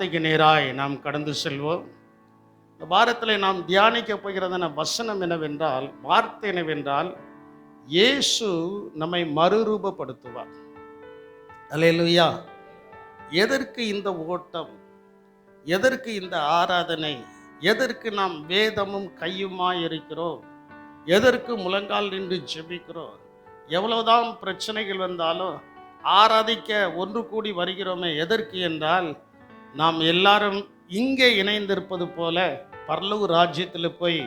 வார்த்தைக்கு நேராய் நாம் கடந்து செல்வோம். இந்த வாரத்தில் நாம் தியானிக்க போகிறதான வசனம் என்னவென்றால், வார்த்தை என்னவென்றால், இயேசு நம்மை மறுரூபப்படுத்துவார். அல்லேலூயா. எதற்கு இந்த ஓட்டம், எதற்கு இந்த ஆராதனை, எதற்கு நாம் வேதமும் கையுமாய் இருக்கிறோம், எதற்கு முழங்கால் நின்று ஜெபிக்கிறோம், எவ்வளவுதான் பிரச்சனைகள் வந்தாலும் ஆராதிக்க ஒன்று கூடி வருகிறோமே, எதற்கு என்றால், நாம் எல்லாரும் இங்கே இணைந்திருப்பது போல பரலோக ராஜ்யத்தில் போய்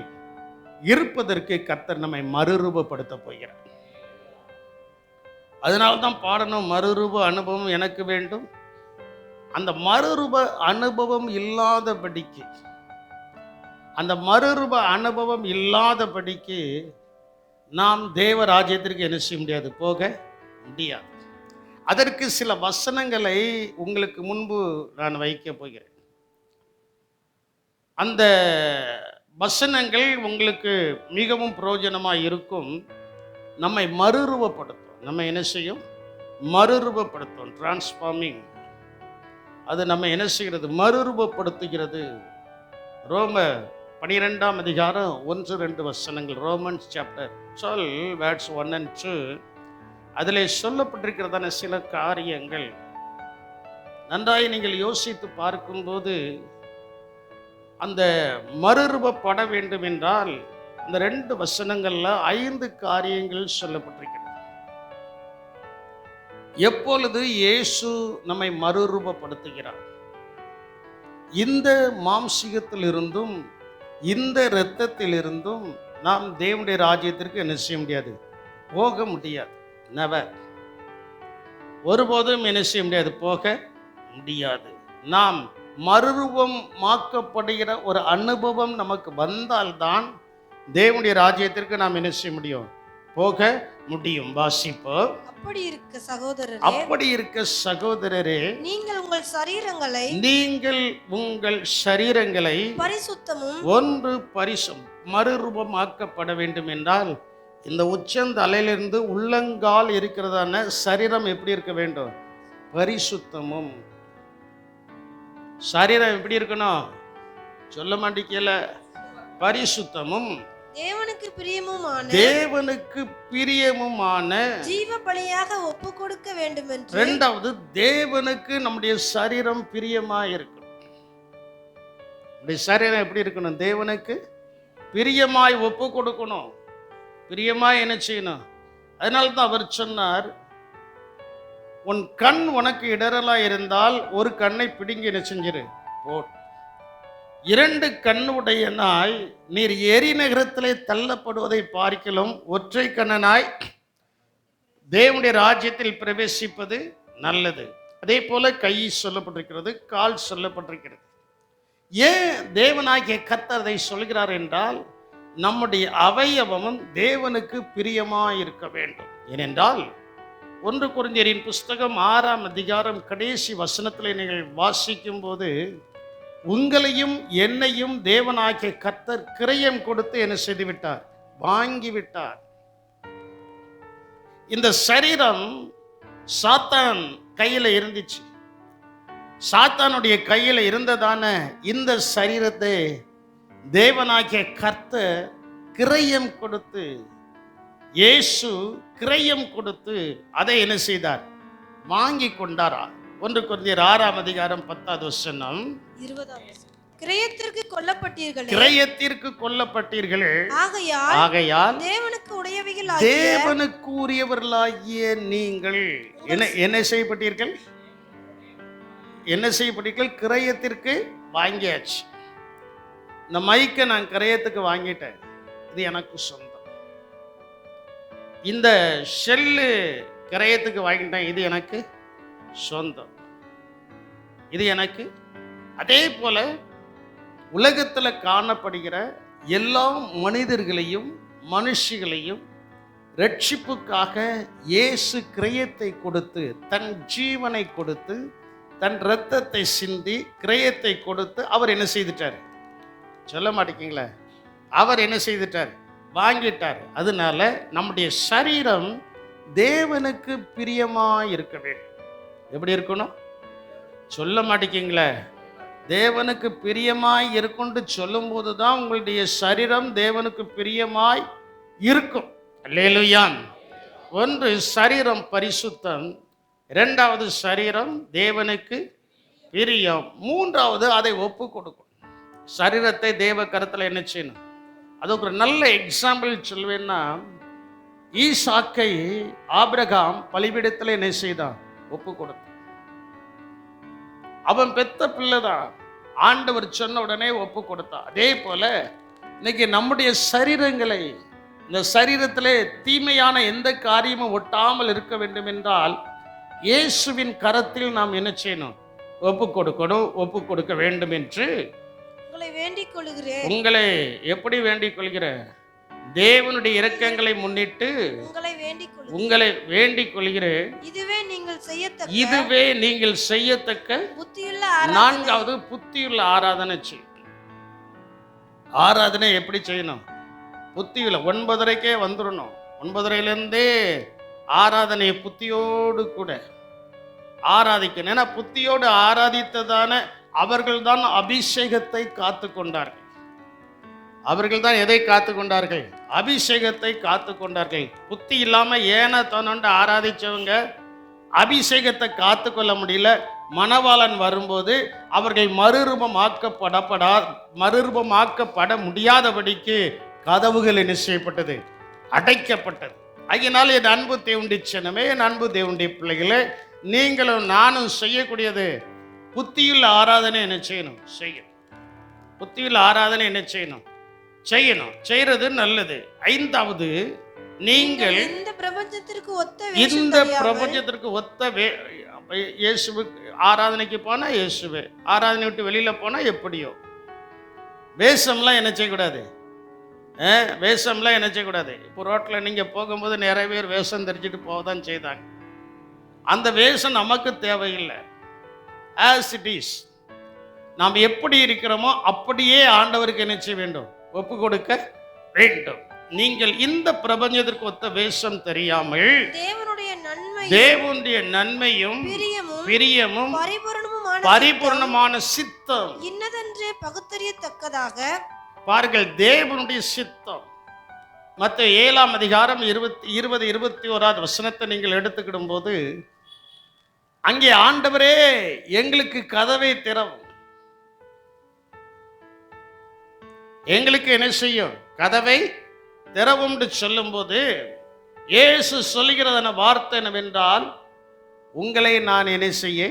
இருப்பதற்கு கர்த்தர் நம்மை மறுரூபப்படுத்த போகிறார். அதனால்தான் பாடணும், மறுரூப அனுபவம் எனக்கு வேண்டும். அந்த மறுரூப அனுபவம் இல்லாதபடிக்கு, அந்த மறுரூப அனுபவம் இல்லாதபடிக்கு நாம் தேவ ராஜ்யத்திற்கு என்ன செய்ய முடியாது, போக முடியாது. அதற்கு சில வசனங்களை உங்களுக்கு முன்பு நான் வைக்க போகிறேன். அந்த வசனங்கள் உங்களுக்கு மிகவும் பிரயோஜனமாக இருக்கும். நம்மை மறுரூபப்படுத்தும். நம்ம என்ன செய்யும், மறுரூபப்படுத்தும். டிரான்ஸ்ஃபார்மிங். அது நம்ம என்ன செய்கிறது, மறுரூபப்படுத்துகிறது. ரோம 12ஆம் அதிகாரம் 1-2 வசனங்கள். Romans chapter 12 verse 1 and 2. அதில் சொல்லப்பட்டிருக்கிறதான சில காரியங்கள் நன்றாய் நீங்கள் யோசித்து பார்க்கும்போது, அந்த மறுரூபப்பட வேண்டும் என்றால் இந்த 2 வசனங்கள்ல 5 காரியங்கள் சொல்லப்பட்டிருக்கிறது. எப்பொழுது இயேசு நம்மை மறுரூபப்படுத்துகிறார், இந்த மாம்சீகத்திலிருந்தும் இந்த இரத்தத்திலிருந்தும் நாம் தேவனுடைய ராஜ்யத்திற்கு என்ன செய்ய முடியாது, போக முடியாது. நெவர். ஒருபோதும் என்ன செய்ய முடியாது, போக முடியாது. நாம் மறுரூபமாக்கப்படுகிற ஒரு அனுபவம் நமக்கு வந்தால்தான் தேவனுடைய ராஜ்யத்திற்கு நாம் என்ன செய்ய முடியும், போக முடியும். வாசிப்போம். அப்படி இருக்க சகோதரரே, நீங்கள் உங்கள் சரீரங்களை பரிசுத்தமும் ஒன்று மறுரூபமாக்கப்பட வேண்டும் என்றால், இந்த உச்சந்தலையிலிருந்து உள்ளங்கால் இருக்கிறதான சரீரம் எப்படி இருக்க வேண்டும், பரிசுத்தமும். சரீரம் எப்படி இருக்கணும், சொல்ல மாட்டேங்கல. பரிசுத்தமும் தேவனுக்கு பிரியமுமான ஜீவ பலியாக ஒப்பு கொடுக்க வேண்டும் என்று. இரண்டாவது, தேவனுக்கு நம்முடைய சரீரம் பிரியமாய் இருக்கணும். நம்முடைய சரீரம் எப்படி இருக்கணும், தேவனுக்கு பிரியமாய் ஒப்பு கொடுக்கணும். பிரியமாய் என்ன செய்யணும். அதனால்தான் அவர் சொன்னார், உன் கண் உனக்கு இடரலா இருந்தால் ஒரு கண்ணை பிடுங்கி என்ன செஞ்சிரு போட். 2 கண்ணுடைய நாய் நீர் எரிநகரத்திலே தள்ளப்படுவதை பார்க்கிலும் ஒற்றை கண்ணனாய் தேவனுடைய ராஜ்யத்தில் பிரவேசிப்பது நல்லது. அதே போல கை சொல்லப்பட்டிருக்கிறது, கால் சொல்லப்பட்டிருக்கிறது. ஏன் தேவனாகிய கர்த்தர் அதை சொல்கிறார் என்றால், நம்முடைய அவயவமும் தேவனுக்கு பிரியமாய் இருக்க வேண்டும். ஏனென்றால் 1 கொரிந்தியரின் புஸ்தகம் 6ஆம் அதிகாரம் கடைசி வசனத்தில் நீங்கள் வாசிக்கும் போது, உங்களையும் என்னையும் தேவனாகிய கர்த்தர் கிரயம் கொடுத்து என்ன செய்து விட்டார், வாங்கிவிட்டார். இந்த சரீரம் சாத்தான் கையில் இருந்துச்சு. சாத்தானுடைய கையில் இருந்ததான இந்த சரீரத்தை தேவனாகிய கர்த்தர் கிரயம் கொடுத்து, இயேசு கிரயம் கொடுத்து அதை என்ன செய்தார், வாங்கி கொண்டாரா. 1 கொரிந்தியர் 6ஆம் அதிகாரம் 10வது வசனம். 20வது கிரயத்திற்கு கொல்லப்பட்டீர்களே, ஆகையால் தேவனுக்கு உரியவர்களாகிய நீங்கள் என்ன செய்யப்பட்டீர்கள், என்ன செய்யப்பட்டீர்கள், கிரயத்திற்கு வாங்கியாச்சு. இந்த மைக்கை நான் கிரயத்துக்கு வாங்கிட்டேன், இது எனக்கு சொந்தம். இந்த ஷெல்லு கிரயத்துக்கு வாங்கிட்டேன், இது எனக்கு சொந்தம், இது எனக்கு. அதே போல உலகத்தில் காணப்படுகிற எல்லா மனிதர்களையும் மனுஷிகளையும் ரட்சிப்புக்காக இயேசு கிரயத்தை கொடுத்து, தன் ஜீவனை கொடுத்து, தன் இரத்தத்தை சிந்தி கிரயத்தை கொடுத்து அவர் என்ன செய்துட்டார், சொல்ல மாட்டேங்கிங்களே, அவர் என்ன செய்துட்டார், வாங்கிட்டார். அதனால நம்முடைய சரீரம் தேவனுக்கு பிரியமாய் இருக்க வேண்டும். எப்படி இருக்கணும், சொல்ல மாட்டேங்கிங்களே, தேவனுக்கு பிரியமாய் இருக்கும்னு சொல்லும்போது தான் உங்களுடைய சரீரம் தேவனுக்கு பிரியமாய் இருக்கும். அல்லேலூயா. ஒன்று சரீரம் பரிசுத்தம், இரண்டாவது சரீரம் தேவனுக்கு பிரியம், மூன்றாவது அதை ஒப்பு கொடுக்கும். சரீரத்தை தேவ கரத்தில் என்ன செய்யணும்? அதுக்கு ஒரு நல்ல எக்ஸாம்பிள் சொல்வேன்னா, ஈசாக்கை ஆபிரகாம் பலிபீடத்தில் என்ன செய்தான்? ஒப்பு கொடுத்தான். அவன் பெத்த பிள்ளைதான், ஆண்டவர் சொன்ன உடனே ஒப்பு கொடுத்தான். அதே போல இன்னைக்கு நம்முடைய சரீரங்களை, இந்த சரீரத்திலே தீமையான எந்த காரியமும் ஒட்டாமல் இருக்க வேண்டும் என்றால் இயேசுவின் கரத்தில் நாம் என்ன செய்யணும்? ஒப்பு கொடுக்கணும், ஒப்பு கொடுக்க வேண்டும் என்று உங்களை வேண்டிக் கொள்கிறேன். உங்களை எப்படி வேண்டிக் கொள்கிறேன்? தேவனுடைய இரக்கங்களை முன்னிட்டு உங்களை வேண்டிக் கொள்கிறேன். இதுவே நீங்கள் செய்யத்தக்க நான்காவது புத்தியுள்ள ஆராதனை செய். ஆராதனை எப்படி செய்யணும்? புத்தியுள்ள 9:30க்கே வந்துடணும். 9:30லேருந்தே ஆராதனையை புத்தியோடு கூட ஆராதிக்கணும். ஏன்னா புத்தியோடு ஆராதித்ததான அவர்கள் தான் அபிஷேகத்தை காத்து கொண்டார்கள். அவர்கள் தான் எதை காத்து கொண்டார்கள்? அபிஷேகத்தை காத்து கொண்டார்கள். புத்தி இல்லாம ஏன தன்னொண்டு ஆராதிச்சவங்க அபிஷேகத்தை காத்து கொள்ள முடியல. மணவாளன் வரும்போது அவர்கள் மறுரூபமாக்கப்பட முடியாதபடிக்கு கதவுகள் என்ன செய்யப்பட்டது? அடைக்கப்பட்டது. அதனால் என் அன்பு தேவனுடைய ஜனமே, என் அன்பு தேவனுடைய பிள்ளைகளே, நீங்களும் நானும் செய்யக்கூடியது புத்தியுள்ள ஆராதனை என்ன செய்யணும்? செய்யணும். புத்தியுள்ள ஆராதனை என்ன செய்யணும்? செய்யறது நல்லது. ஐந்தாவது, நீங்கள் இந்த பிரபஞ்சத்திற்கு ஒத்த இயேசுவுக்கு ஆராதனைக்கு போனா இயேசுவே, ஆராதனை விட்டு வெளியில போனா எப்படியோ. வேஷம்லாம் என்ன செய்யக்கூடாது? வேஷம்லாம் என்ன செய்யக்கூடாது? இப்போ ரோட்டில் நீங்க போகும்போது நிறைய பேர் வேஷம் தெரிஞ்சுட்டு போகதான் செய்தாங்க. அந்த வேஷம் நமக்கு தேவையில்லை. ஆஸ் இட் இஸ், நாம் எப்படி இருக்கிறோமோ அப்படியே ஆண்டவருக்கு என்ன செய்ய வேண்டும்? ஒப்பு கொடுக்க வேண்டும். நீங்கள் இந்த பிரபஞ்சத்திற்கு ஒத்த வேஷம் தெரியாமல் தேவனுடைய நன்மையும் பிரியமும் பரிபூர்ணமான சித்தம் இன்னதென்று பகுத்தறியத்தக்கதாக பாருங்கள். தேவனுடைய சித்தம் மத்தேயு 7ஆம் அதிகாரம் 20-21 வசனத்தை நீங்கள் எடுத்துக்கிடும் போது, அங்கே ஆண்டவரே எங்களுக்கு கதவை திறவும், எங்களுக்கு என்ன செய்யும்? கதவை திறவும் சொல்லும் போது இயேசு சொல்லுகிறதான வார்த்தை என்னவென்றால், உங்களை நான் என்ன செய்ய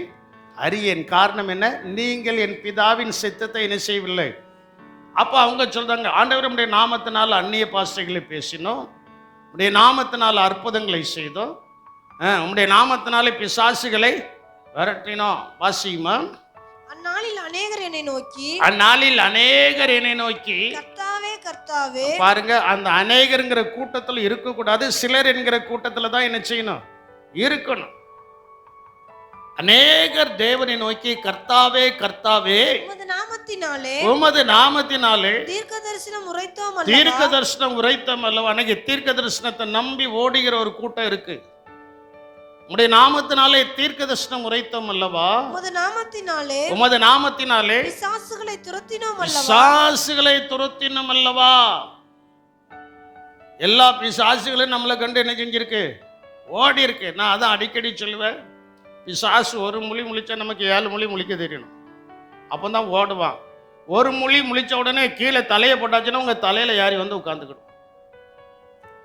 அறியேன். காரணம் என்ன? நீங்கள் என் பிதாவின் சித்தத்தை என்ன செய்யவில்லை. அப்போ அவங்க சொல்றாங்க, ஆண்டவர் உடைய நாமத்தினால் அந்நிய பாஷைகளை பேசினோம், உடைய நாமத்தினால் அற்புதங்களை செய்தோம், உடைய நாமத்தினாலே பிசாசுகளை விரட்டினோம். வாசியுமா? அந்நாளில் அநேகர் என்னை நோக்கி கர்த்தாவே கர்த்தாவே. பாருங்க, அந்த அநேகர்ங்கிற கூட்டத்தில் இருக்கக்கூடாது, சிலர் என்கிற கூட்டத்தில் தான் என்ன செய்யணும்? இருக்கணும். அநேகர் தேவனை நோக்கி கர்த்தாவே கர்த்தாவே உமது நாமத்தினாலே தீர்க்க தரிசனம் உரைத்தோம் அல்லவா. அன்னைக்கு தீர்க்க தரிசனத்தை நம்பி ஓடுகிற ஒரு கூட்டம் இருக்கு. உம்முடைய நாமத்தினாலே தீர்க்க தரிசனம் உரைத்தோம் அல்லவா, உமது நாமத்தினாலே பிசாசுகளை துரத்தினோம் அல்லவா. எல்லா பிசாசுகளும் நம்மளை கண்டு என்ன செஞ்சிருக்கு? ஓடி இருக்கு. நான் அதான் அடிக்கடி சொல்லுவேன், பிசாசு ஒரு மொழி முழிச்சா நமக்கு 7 மொழி முழிக்க தெரியணும், அப்பதான் ஓடுவான். ஒரு மொழி முழிச்ச உடனே கீழே தலையை போட்டாச்சுன்னா உங்க தலையில ஏறி வந்து உட்கார்ந்துக்கிடும்.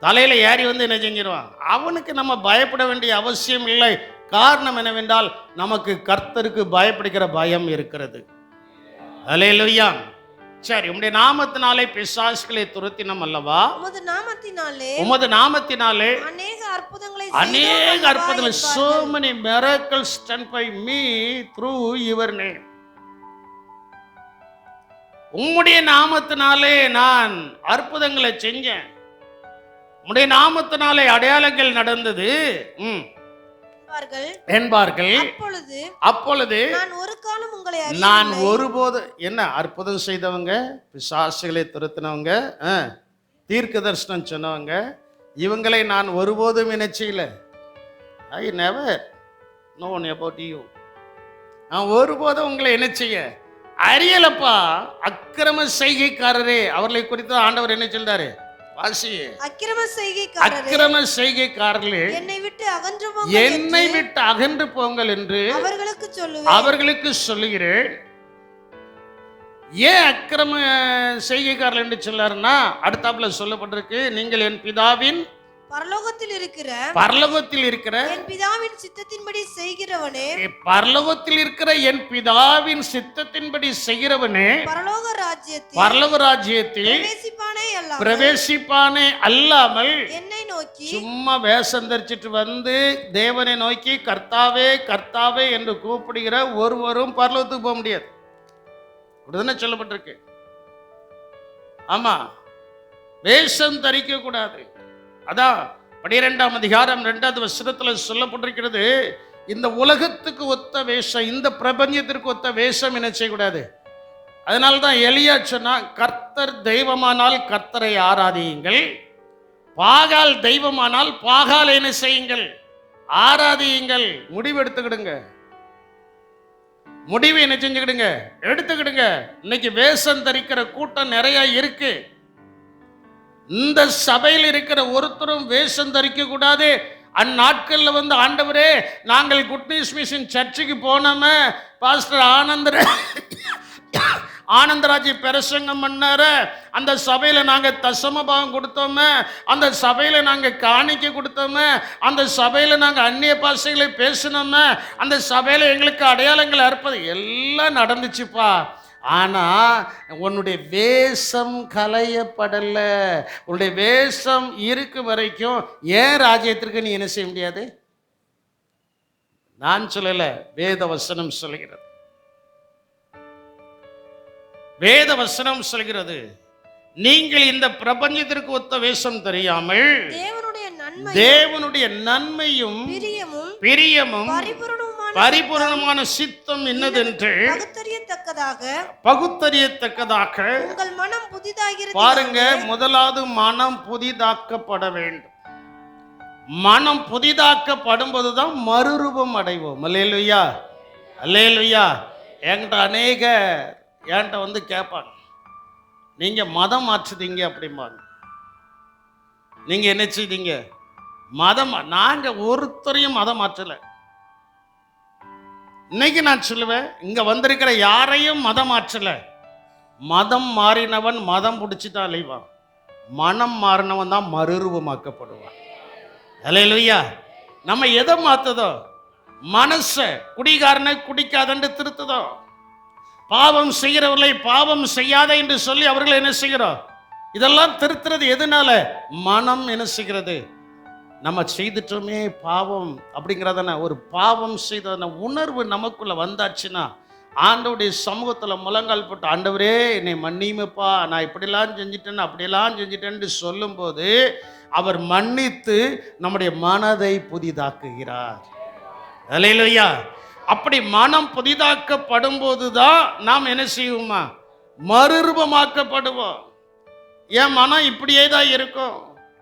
தலையில ஏறி வந்து என்ன செஞ்சிருவான்? அவனுக்கு நம்ம பயப்பட வேண்டிய அவசியம் இல்லை. காரணம் என்னவென்றால் நமக்கு கர்த்தருக்கு பயப்படுகிற பயம் இருக்கிறது. அல்லேலூயா. சரி, உம்முடைய நாமத்தினாலே பிசாசுகளை துரத்தினோம் அல்லவா, உமது நாமத்தினாலே அநேக அற்புதங்களை so many miracles done by me through your name. உம்முடைய நாமத்தினாலே நான் அற்புதங்களை செஞ்சேன், உம்முடைய நாமத்தினாலே அடையாளங்கள் நடந்தது என்பார்கள். அப்பொழுது நான் ஒருபோது என்ன அற்புதம் செய்தவங்க, பிசாசுகளை துரத்தினவங்க, தீர்க்க தரிசனம் சொன்னவங்க, இவங்களை நான் ஒருபோதும் என்ன செய்யல. I never known about you. நான் ஒருபோதும் உங்களை என்ன செய்ய அறியலப்பா. அக்கிரம செய்கைக்காரரே, அவர்களை குறித்து ஆண்டவர் என்ன சொல்றாரு? வாசி. அக்கிரம செய்கைக்காரர்களே, என்னை விட்டு அகன்று போங்கள் என்று அவர்களுக்கு சொல்லுகிறேன். ஏன் அக்கிரம செய்கைக்காரர்கள் என்று சொல்லாருன்னா, அடுத்தாப்புல சொல்லப்பட்டிருக்கு, நீங்கள் என் பிதாவின் பரலோகத்தில் இருக்கிற என் பிதாவின் சித்தத்தின்படி செய்கிறவனே, பரலோகத்தில் இருக்கிற என் பிதாவின் சித்தத்தின்படி செய்கிறவனே பரலோக ராஜ்யத்தில் பிரவேசிப்பானே அல்லாமல் என்னை நோக்கி சும்மா வேஷம் தரிச்சிட்டு வந்து தேவனை நோக்கி கர்த்தாவே கர்த்தாவே என்று கூப்பிடுகிற ஒருவரும் பரலோகத்துக்கு போக முடியாது. அப்படிதானே சொல்லப்பட்டிருக்கு. ஆமா, வேஷம் தரிக்க கூடாது. அதான் 12ஆம் அதிகாரம் 2வது வசனத்தில் சொல்லப்பட்டிருக்கிறது, இந்த உலகத்துக்கு ஒத்த வேஷம், இந்த பிரபஞ்சத்திற்கு ஒத்த வேஷம் என்ன செய்யக்கூடாது. அதனால்தான் எலியா சொன்னா, கர்த்தர் தெய்வமானால் கர்த்தரை ஆராதியுங்கள், பாகால் தெய்வமானால் பாகால் என்ன செய்யுங்கள், ஆராதியுங்கள். முடிவு எடுத்துக்கிடுங்க, முடிவு என்ன செஞ்சுக்கிடுங்க, எடுத்துக்கிடுங்க. இன்னைக்கு வேஷம் தரிக்கிற கூட்டம் நிறைய இருக்கு. இந்த சபையில் இருக்கிற ஒருத்தரும் வேஷம் தரிக்க கூடாது. அந்நாட்கள்ல வந்து ஆண்டவரே, நாங்கள் குட் நியூஸ் மிஷன் சர்ச்சுக்கு போனோமே, பாஸ்டர் ஆனந்தராஜ் பிரசங்கம் பண்ணார, அந்த சபையில நாங்க தசமபாகம் கொடுத்தோமே, அந்த சபையில நாங்க காணிக்கை கொடுத்தோமே, அந்த சபையில நாங்க அந்நிய பாஷைகளை பேசினோமே, அந்த சபையில எங்களுக்கு அடையாளங்கள் அற்பது எல்லாம் நடந்துச்சுப்பா. ஆனா உன்னுடைய வேஷம் களையப்படல. உன்னுடைய வேஷம் இருக்கு வரைக்கும் ஏன் ராஜ்யத்திற்கு நீ என்ன செய்ய முடியாது? நான் சொல்லல, வேத வசனம் சொல்கிறது. வேத வசனம் சொல்கிறது, நீங்கள் இந்த பிரபஞ்சத்திற்கு ஒத்த வேஷம் தெரியாமல் தேவனுடைய நன்மையும் பிரியமும் பரிபூரணமான சித்தம் என்னதென்று பகுத்தறியத்தக்கதாக உங்கள் மனம் புதிதாகிறது. பாருங்க, முதலாவது மனம் புதிதாக்கப்பட வேண்டும். மனம் புதிதாக்கப்படும் போதுதான் மறுரூபம் அடைவோம். அல்லேலூயா, அல்லேலூயா. என்கிட்ட வந்து கேட்பாங்க, நீங்க மதம் மாற்றுதீங்க அப்படிம்பாங்க. நீங்க என்ன செய்தீங்க? மதம். நாங்க ஒருத்தரையும் மதம் மாற்றல. இன்னைக்கு நான் சொல்லுவேன், இங்க வந்திருக்கிற யாரையும் மதம் மாற்றல. மதம் மாறினவன் மதம் பிடிச்சிதான் அலைவான், மனம் மாறினவன் தான் மறுரூபமாக்கப்படுவான். அல்லேலூயா. நம்ம எதை மாத்துதோ, மனச, குடிகாரனை குடிக்காதன்னு திருத்துதோ, பாவம் செய்கிறவர்களை பாவம் செய்யாத என்று சொல்லி அவர்களை என்ன செய்கிறோம், இதெல்லாம் திருத்துறது எதனால? மனம் என்ன செய்கிறது, நம்ம செய்துட்டோமே பாவம் அப்படிங்கிறதான ஒரு பாவம் செய்த உணர்வு நமக்குள்ள வந்தாச்சுன்னா, ஆண்டவருடைய சமூகத்தில் முழங்கால் போட்டு, ஆண்டவரே என்னை மன்னியுமப்பா, நான் இப்படிலாம் செஞ்சிட்டேன்னு அப்படியெல்லாம் செஞ்சிட்டேன்னு சொல்லும்போது அவர் மன்னித்து நம்முடைய மனதை புதிதாக்குகிறார். அல்லேலூயா. அப்படி மனம் புதிதாக்கப்படும் போதுதான் நாம் என்ன செய்வோமா, மறுரூபமாக்கப்படுவோம். என் மனம் இப்படியே தான் இருக்கும்,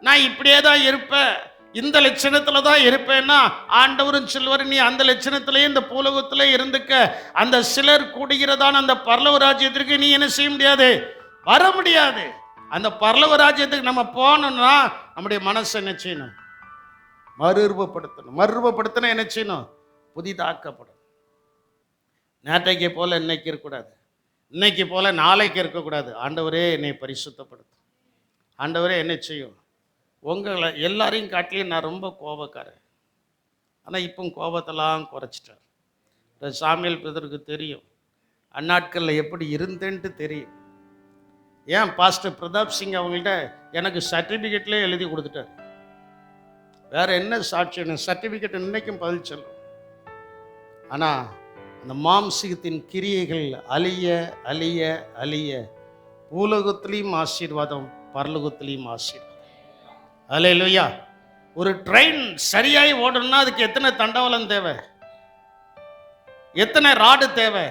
நான் இப்படியே தான் இருப்பேன், இந்த லட்சணத்துல தான் இருப்பேன்னா ஆண்டவரும் சொல்வார், நீ அந்த லட்சணத்திலே இந்த பூலோகத்திலே இருந்துக்க. அந்த சிலர் கூடுகிறதான அந்த பரலோக ராஜ்யத்திற்கு நீ என்ன செய்ய முடியாது, வர முடியாது. அந்த பரலோக ராஜ்யத்துக்கு நம்ம போகணும்னா நம்முடைய மனசை என்ன செய்யணும், மறுரூபப்படுத்தணும். மறுரூபப்படுத்தினா என்ன செய்யணும், புதிதாக்கப்படும். நேற்றைக்கு போல இன்னைக்கு இருக்கக்கூடாது, இன்னைக்கு போல நாளைக்கு இருக்கக்கூடாது. ஆண்டவரே என்னை பரிசுத்தப்படுத்தும். ஆண்டவரே என்ன செய்யும், உங்களை எல்லாரையும் காட்டிலையும் நான் ரொம்ப கோபக்காரன், ஆனால் இப்போ கோபத்தெல்லாம் குறைச்சிட்டார். சாமியல் பிரதருக்கு தெரியும் அந்நாட்களில் எப்படி இருந்தேன்ட்டு தெரியும். ஏன் பாஸ்டர் பிரதாப் சிங் அவங்கள்ட்ட எனக்கு சர்டிஃபிகேட்லேயே எழுதி கொடுத்துட்டார். வேற என்ன சாட்சி, சர்டிஃபிகேட் இன்னைக்கும் பதில் சொல்லும். ஆனால் அந்த மாம்சீகத்தின் கிரியைகள் அழிய அழிய அழிய பூலோகத்திலையும் ஆசீர்வாதம், பரலோகத்திலையும் ஆசீர்வாதம். அல்லேலூயா. ஒரு ட்ரெயின் சரியாய் ஓடணும்னா அதுக்கு எத்தனை தண்டவாளம் தேவை, எத்தனை ராடு தேவை?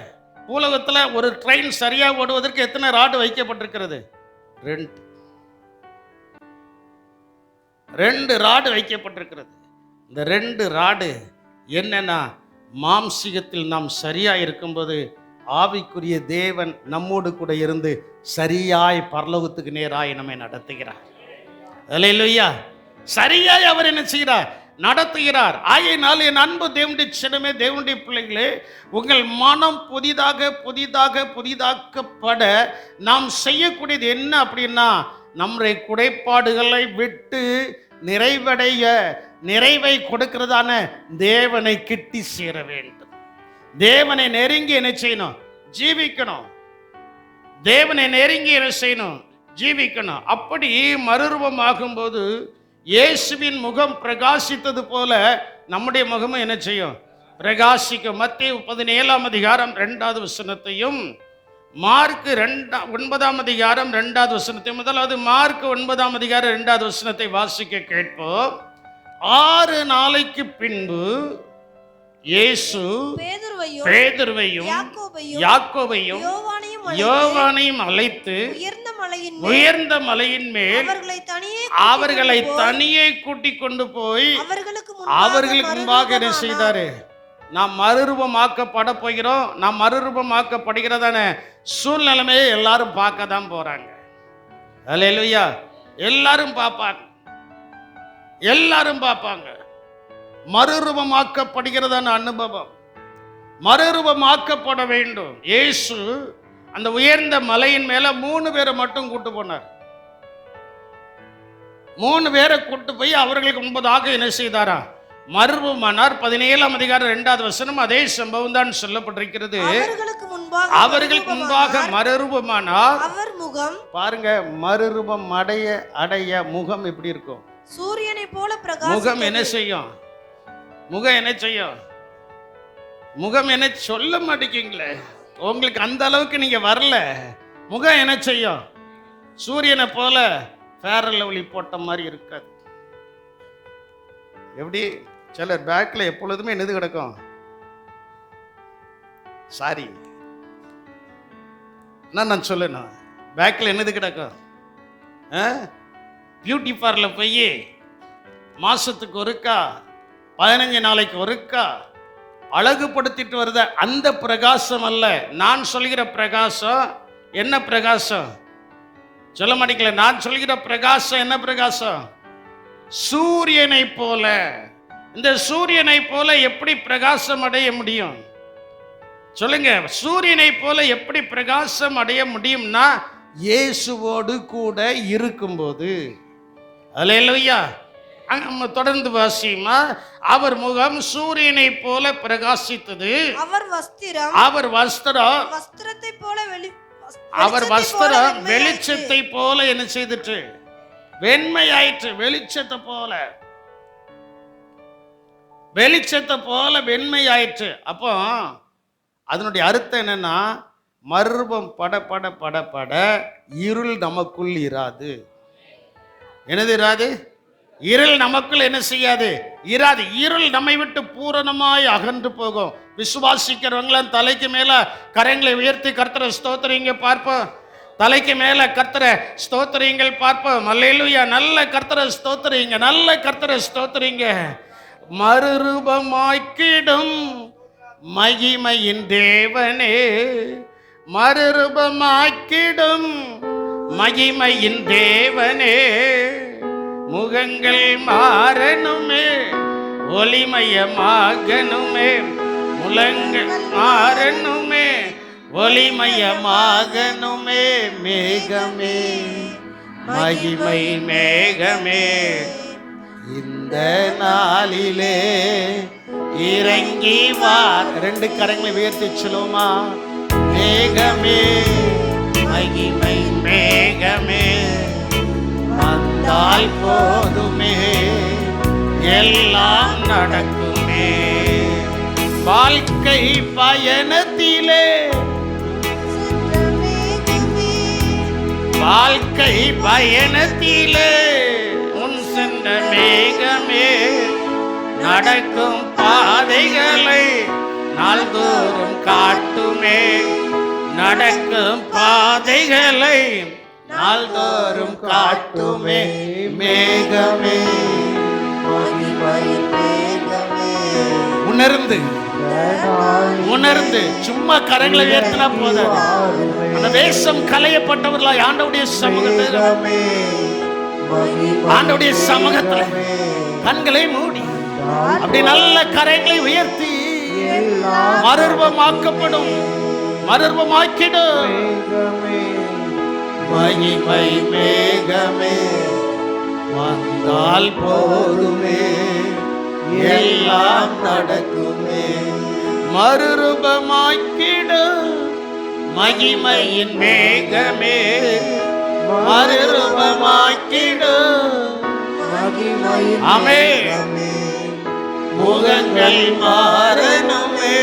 பூலோகத்தில் ஒரு ட்ரெயின் சரியாக ஓடுவதற்கு எத்தனை ராடு வைக்கப்பட்டிருக்கிறது? 2 ராடு வைக்கப்பட்டிருக்கிறது. இந்த 2 ராடு என்னன்னா, மாம்சீகத்தில் நாம் சரியா இருக்கும்போது ஆவிக்குரிய தேவன் நம்மோடு கூட இருந்து சரியாய் பரலோகத்துக்கு நேராய் நம்மை நடத்துகிறார். அல்லேலூயா. சரியாய் அவர் என்ன செய்கிறார்? நடத்துகிறார். ஆகையினால் என் அன்பு தேவனுடைய சின்னமே, தேவனுடைய பிள்ளைகளே, உங்கள் மனம் புதிதாக புதிதாக புதிதாக்கப்பட நாம் செய்யக்கூடியது என்ன அப்படின்னா, நம்முடைய குறைபாடுகளை விட்டு நிறைவை கொடுக்கிறதான தேவனை கிட்டி சேர வேண்டும். தேவனை நெருங்கி என்ன செய்யணும்? ஜீவிக்கணும். தேவனை நெருங்கி என்ன செய்யணும்? ஜீவிக்கணும். அப்படி மறுரூபமாகும் போது இயேசுவின் முகம் பிரகாசித்தது போல நம்முடைய முகமும் என்ன செய்யும்? பிரகாசிக்கும். மத்தேயு 17ஆம் அதிகாரம் 2வது வசனத்தையும், மார்க் 9ஆம் அதிகாரம் 2வது வசனத்தையும், முதலாவது மார்க் 9ஆம் அதிகாரம் 2வது வசனத்தை வாசிக்க கேட்போம். 6 நாளைக்கு பின்பு இயேசு பேதுருவையும் யாக்கோபையும் யோவானையும் அழைத்து உயர்ந்த மலையின் மேல் அவர்களை தனியே கூட்டிக் கொண்டு போய் அவர்களுக்கு முன்பாக என்ன செய்தாரு? நாம் மறுரூபமாக்கப்பட போகிறோம். நாம் மறுரூபமாக்கப்படுகிறதான சூழ்நிலைமையை எல்லாரும் பார்க்க தான் போறாங்க. அல்லேலூயா. எல்லாரும் பார்ப்பாங்க. மறுரூபமாக்கப்படுகிறதான அனுபவம், மறுரூபமாக்கப்பட வேண்டும். இயேசு அந்த உயர்ந்த மலையின் மேல 3 பேரை மட்டும் கூட்டு போனார். 3 பேரை கூட்டு போய் அவர்களுக்கு முன்பதாக என்ன செய்தாரா? மறுரூபமானார். 17ஆம் அதிகாரம் 2வது வசனம் அதே சம்பவம் தான் சொல்லப்பட்டிருக்கிறது. அவர்களுக்கு முன்பாக மறுரூபமானார். அவர் முகம் பாருங்க, மறுரூபம் அடைய முகம் எப்படி இருக்கும்? சூரியனை போல பிரகாசிக்கும். முகம் என்ன செய்யும்? முகம் என்ன சொல்ல மாட்டேங்கீங்களே, உங்களுக்கு அந்த அளவுக்கு நீங்க வரல. முகம் என்ன செய்யும்? சூரியனை போல ஃபேர் அண்ட் லவ்லி போட்ட மாதிரி இருக்காது. எப்படி சிலர் பேக்ல எப்பொழுதுமே என்னது கிடக்கும்? சாரி, நான் சொல்லணும், பேக்ல என்னது கிடக்கும்? பியூட்டி பார்லர் போய் மாசத்துக்கு ஒருக்கா 15 நாளைக்கு ஒருக்கா அழகுபடுத்திட்டு வருத அந்த பிரகாசம் அல்ல. நான் சொல்கிற பிரகாசம் என்ன பிரகாசம்? சொல்ல மாட்டீங்களே. நான் சொல்கிற பிரகாசம் என்ன பிரகாசம்? சூரியனை போல. இந்த சூரியனை போல எப்படி பிரகாசம் அடைய முடியும்? சொல்லுங்க. சூரியனை போல எப்படி பிரகாசம் அடைய முடியும்னா, இயேசுவோடு கூட இருக்கும்போது. அல்லேலூயா. தொடர்ந்து வாசிமா. அவர் முகம் சூரியனை போல பிரகாசித்தது. அவர் வஸ்திரம் வெளிச்சத்தை போல என்ன செய்துட்டு? வெண்மையாயிற்று. வெளிச்சத்தை போல வெண்மையாயிற்று. அப்போ அதனுடைய அர்த்தம் என்னன்னா, மறுரூபம் பட இருள் நமக்குள் இராது. என்னது இராது? இருள் நமக்குள் என்ன செய்யாது? இராது. இருள் நம்மை விட்டு பூரணமாய் அகன்று போகும். விசுவாசிக்கிறவங்களாம் தலைக்கு மேல கரங்களை உயர்த்தி கர்த்தரை ஸ்தோத்திரீங்க பார்ப்போம். தலைக்கு மேல கர்த்தரை ஸ்தோத்திரீங்கள் பார்ப்போம். அல்லேலூயா. நல்ல கர்த்தரை ஸ்தோத்திரீங்க, நல்ல கர்த்தரை ஸ்தோத்திரீங்க. மறுரூபமாக்கிடும் மகிமையின் தேவனே, மறுரூபமாக்கிடும் மகிமையின் தேவனே, முகங்கள் மாறணுமே, ஒளிமயமாகணுமே, முலங்கள் மாறணுமே, ஒளிமயமாகணுமே, மேகமே மகிமை மேகமே, இந்த நாளிலே இறங்கி வா. 2 கரங்களை உயர்த்தி சொல்லுமா. மேகமே மகிமை மேகமே, வந்தால் போதுமே, எல்லாம் நடக்குமே. வாழ்க்கை பயணத்திலே, வாழ்க்கை பயணத்திலே முன் சென்ற மேகமே, நடக்கும் பாதைகளை நாள்தோறும் காட்டுமே, நடக்கும் பாதைகளை நாள்தோறும் காட்டுமே. மேகமே உணர்ந்து உணர்ந்து சும்மா கரங்களை உயர்த்தினா போதாது. அந்த வேஷம் களையப்பட்டவர்களாய் ஆண்டவருடைய சமூகத்தில் ஆண்டவருடைய சமூகத்தில் கண்களை மூடி அப்படி நல்ல கரங்களை உயர்த்தி மறுரூபமாக்கப்படும், மறுரூபமாக்கிடும். மகிமை மேகமே வந்தால் போதுமே, எல்லாம் நடக்குமே. மறுரூபமாக்கிடும் மகிமையின் மேகமே, மறுரூபமாக்கிடும். ஆமென். முகங்கள் மாறணுமே,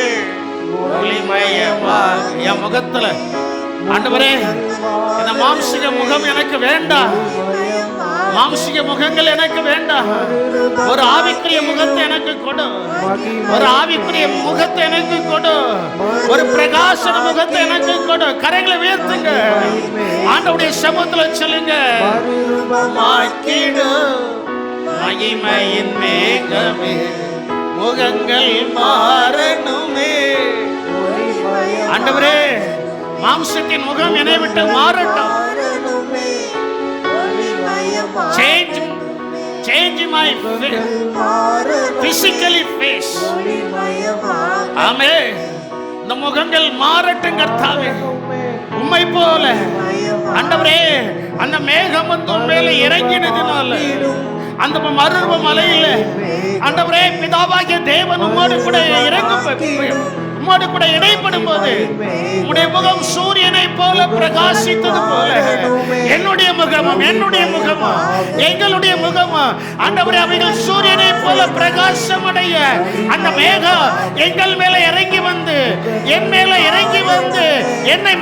ஒளிமயமாக. என் முகத்துல ஆண்டவரே இந்த மாம்சிக முகம் எனக்கு வேண்டாம், மாம்சிக முகங்கள் எனக்கு வேண்டாம். ஒரு ஆவிக்குரிய முகத்தை எனக்கு கொடு, ஒரு ஆவிக்குரிய முகத்தை எனக்கு கொடு, ஒரு பிரகாசன முகத்தை எனக்கு கொடு. கரங்களை உயர்த்துங்க, ஆண்டவருடைய சமூகத்துல சொல்லுங்க. மகிமையின் மேகமே, முகங்கள் மாறணுமே. ஆண்டவரே மாம்சத்தின் முகம் என்னை விட்டு மாறட்டும். Change my physically face. ஆமென். இந்த முகங்கள் மாறட்டும் கர்த்தாவே. உம்மை போல ஆண்டவரே அந்த மேகம் வந்து மேல இறங்கினதுனால அந்த மறுரூப மலையில ஆண்டவரே பிதாவாகிய தேவன் உம்மோடு கூட இறங்கும், உம்மோடு கூட இடைப்படும் போது உம்முடைய முகம் சூரியனை போல பிரகாசித்தது போல என்னுடைய முகமும் எங்களுடைய முகமும் ஆண்டவரே அவைகள் சூரியனை போல பிரகாசம் அடைய அந்த மேகம் எங்கள் மேல இறங்கி வந்து என் மேல இறங்கி வந்து என்னை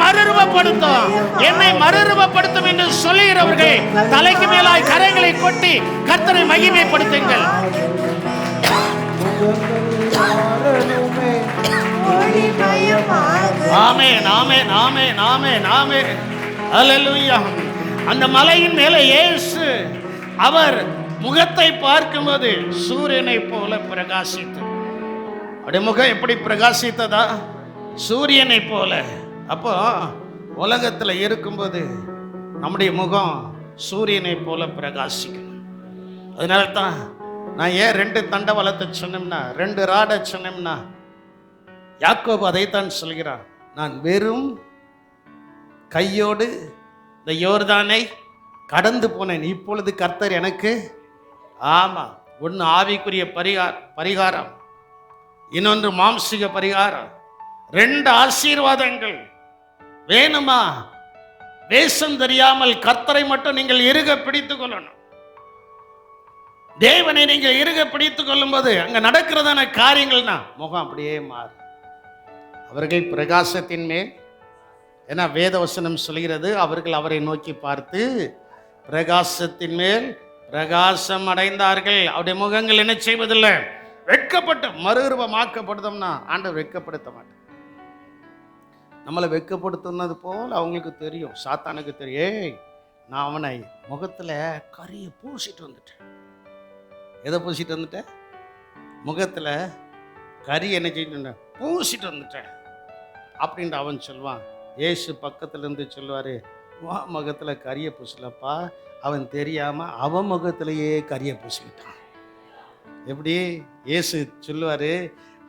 மறுரூபப்படுத்தும் என்று சொல்லுகிறவர்கள் தலைக்கு மேலாய் கரைகளை கொட்டி கர்த்தரை மகிமைப்படுத்துங்கள். ஆமென், ஆமென், ஆமென், ஆமென், ஆமென். அல்லேலூயா. அந்த மலையின் மேலே இயேசு அவர் முகத்தை பார்க்கும்போது சூரியனை போல பிரகாசித்தது. அவருடைய முகம் எப்படி பிரகாசித்ததா? சூரியனை போல. அப்போ உலகத்துல இருக்கும்போது நம்முடைய முகம் சூரியனை போல பிரகாசிக்கணும். அதனால தான் நான் ஏன் 2 தண்டவளத்தை சொன்னோம்னா, 2 ராடை சொன்னோம்னா, யாக்கோபு அதைத்தான் சொல்கிறார். நான் வெறும் கையோடு இந்த யோர்தானை கடந்து போனேன், இப்பொழுது கர்த்தர் எனக்கு ஒன்று ஆவிக்குரிய பரிகாரம், இன்னொன்று மாம்சிக பரிகாரம். 2 ஆசீர்வாதங்கள் வேணுமா? வேஷம் தெரியாமல் கர்த்தரை மட்டும் நீங்கள் இறுக பிடித்துக் கொள்ளணும். தேவனை நீங்க இறுக பிடித்துக் கொள்ளும் போது அங்க நடக்கிறதான காரியங்கள்னா முகம் அப்படியே மாறும். அவர்கள் பிரகாசத்தின் மேல், ஏன்னா வேதவசனம் சொல்கிறது, அவர்கள் அவரை நோக்கி பார்த்து பிரகாசத்தின் மேல் பிரகாசம் அடைந்தார்கள். அவருடைய முகங்கள் என்ன செய்வதில்லை, வெட்கப்பட்டு மறுரூபமாக்கப்படுதோம்னா ஆண்டவர் வெட்கப்படுத்த மாட்டார். நம்மளை வெட்கப்படுத்துனது போல் அவங்களுக்கு தெரியும், சாத்தானுக்கு தெரியும். நான் அவனை முகத்தில் கரியை பூசிட்டு வந்துட்டேன். எதை பூசிட்டு வந்துட்டேன்? முகத்தில் கறி என்ன செஞ்சுட்டு பூசிட்டு வந்துட்டேன் அப்படின்ட்டு அவன் சொல்லுவான். ஏசு பக்கத்துலேருந்து சொல்லுவார், வா முகத்தில் கரியை பூசலப்பா. அவன் தெரியாமல் அவன் முகத்திலேயே கரியை பூசிக்கிட்டான். எப்படி? ஏசு சொல்லுவார்,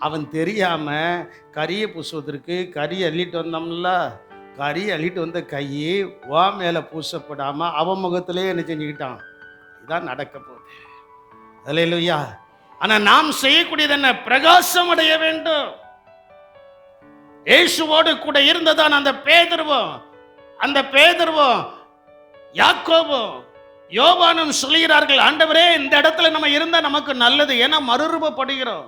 அவன் தெரியாமல் கரியை பூசுவதற்கு கறி அள்ளிட்டு வந்தோம்ல, கறி அள்ளிட்டு வந்த கையை வா மேலே பூசப்படாமல் அவன் முகத்திலே என்ன செஞ்சுக்கிட்டான். இதான் நடக்க போகுது. அல்லேலூயா. ஆனால் நாம் செய்யக்கூடியது என்ன? பிரகாசம் அடைய வேண்டும். இயேசுவோடு கூட இருந்ததான் அந்த பேதுருவும் யாக்கோபும் யோவானும் சொல்கிறார்கள், ஆண்டவரே இந்த இடத்துல நம்ம இருந்தா நமக்கு நல்லது, ஏன்னா மறுரூபப்படுகிறோம்,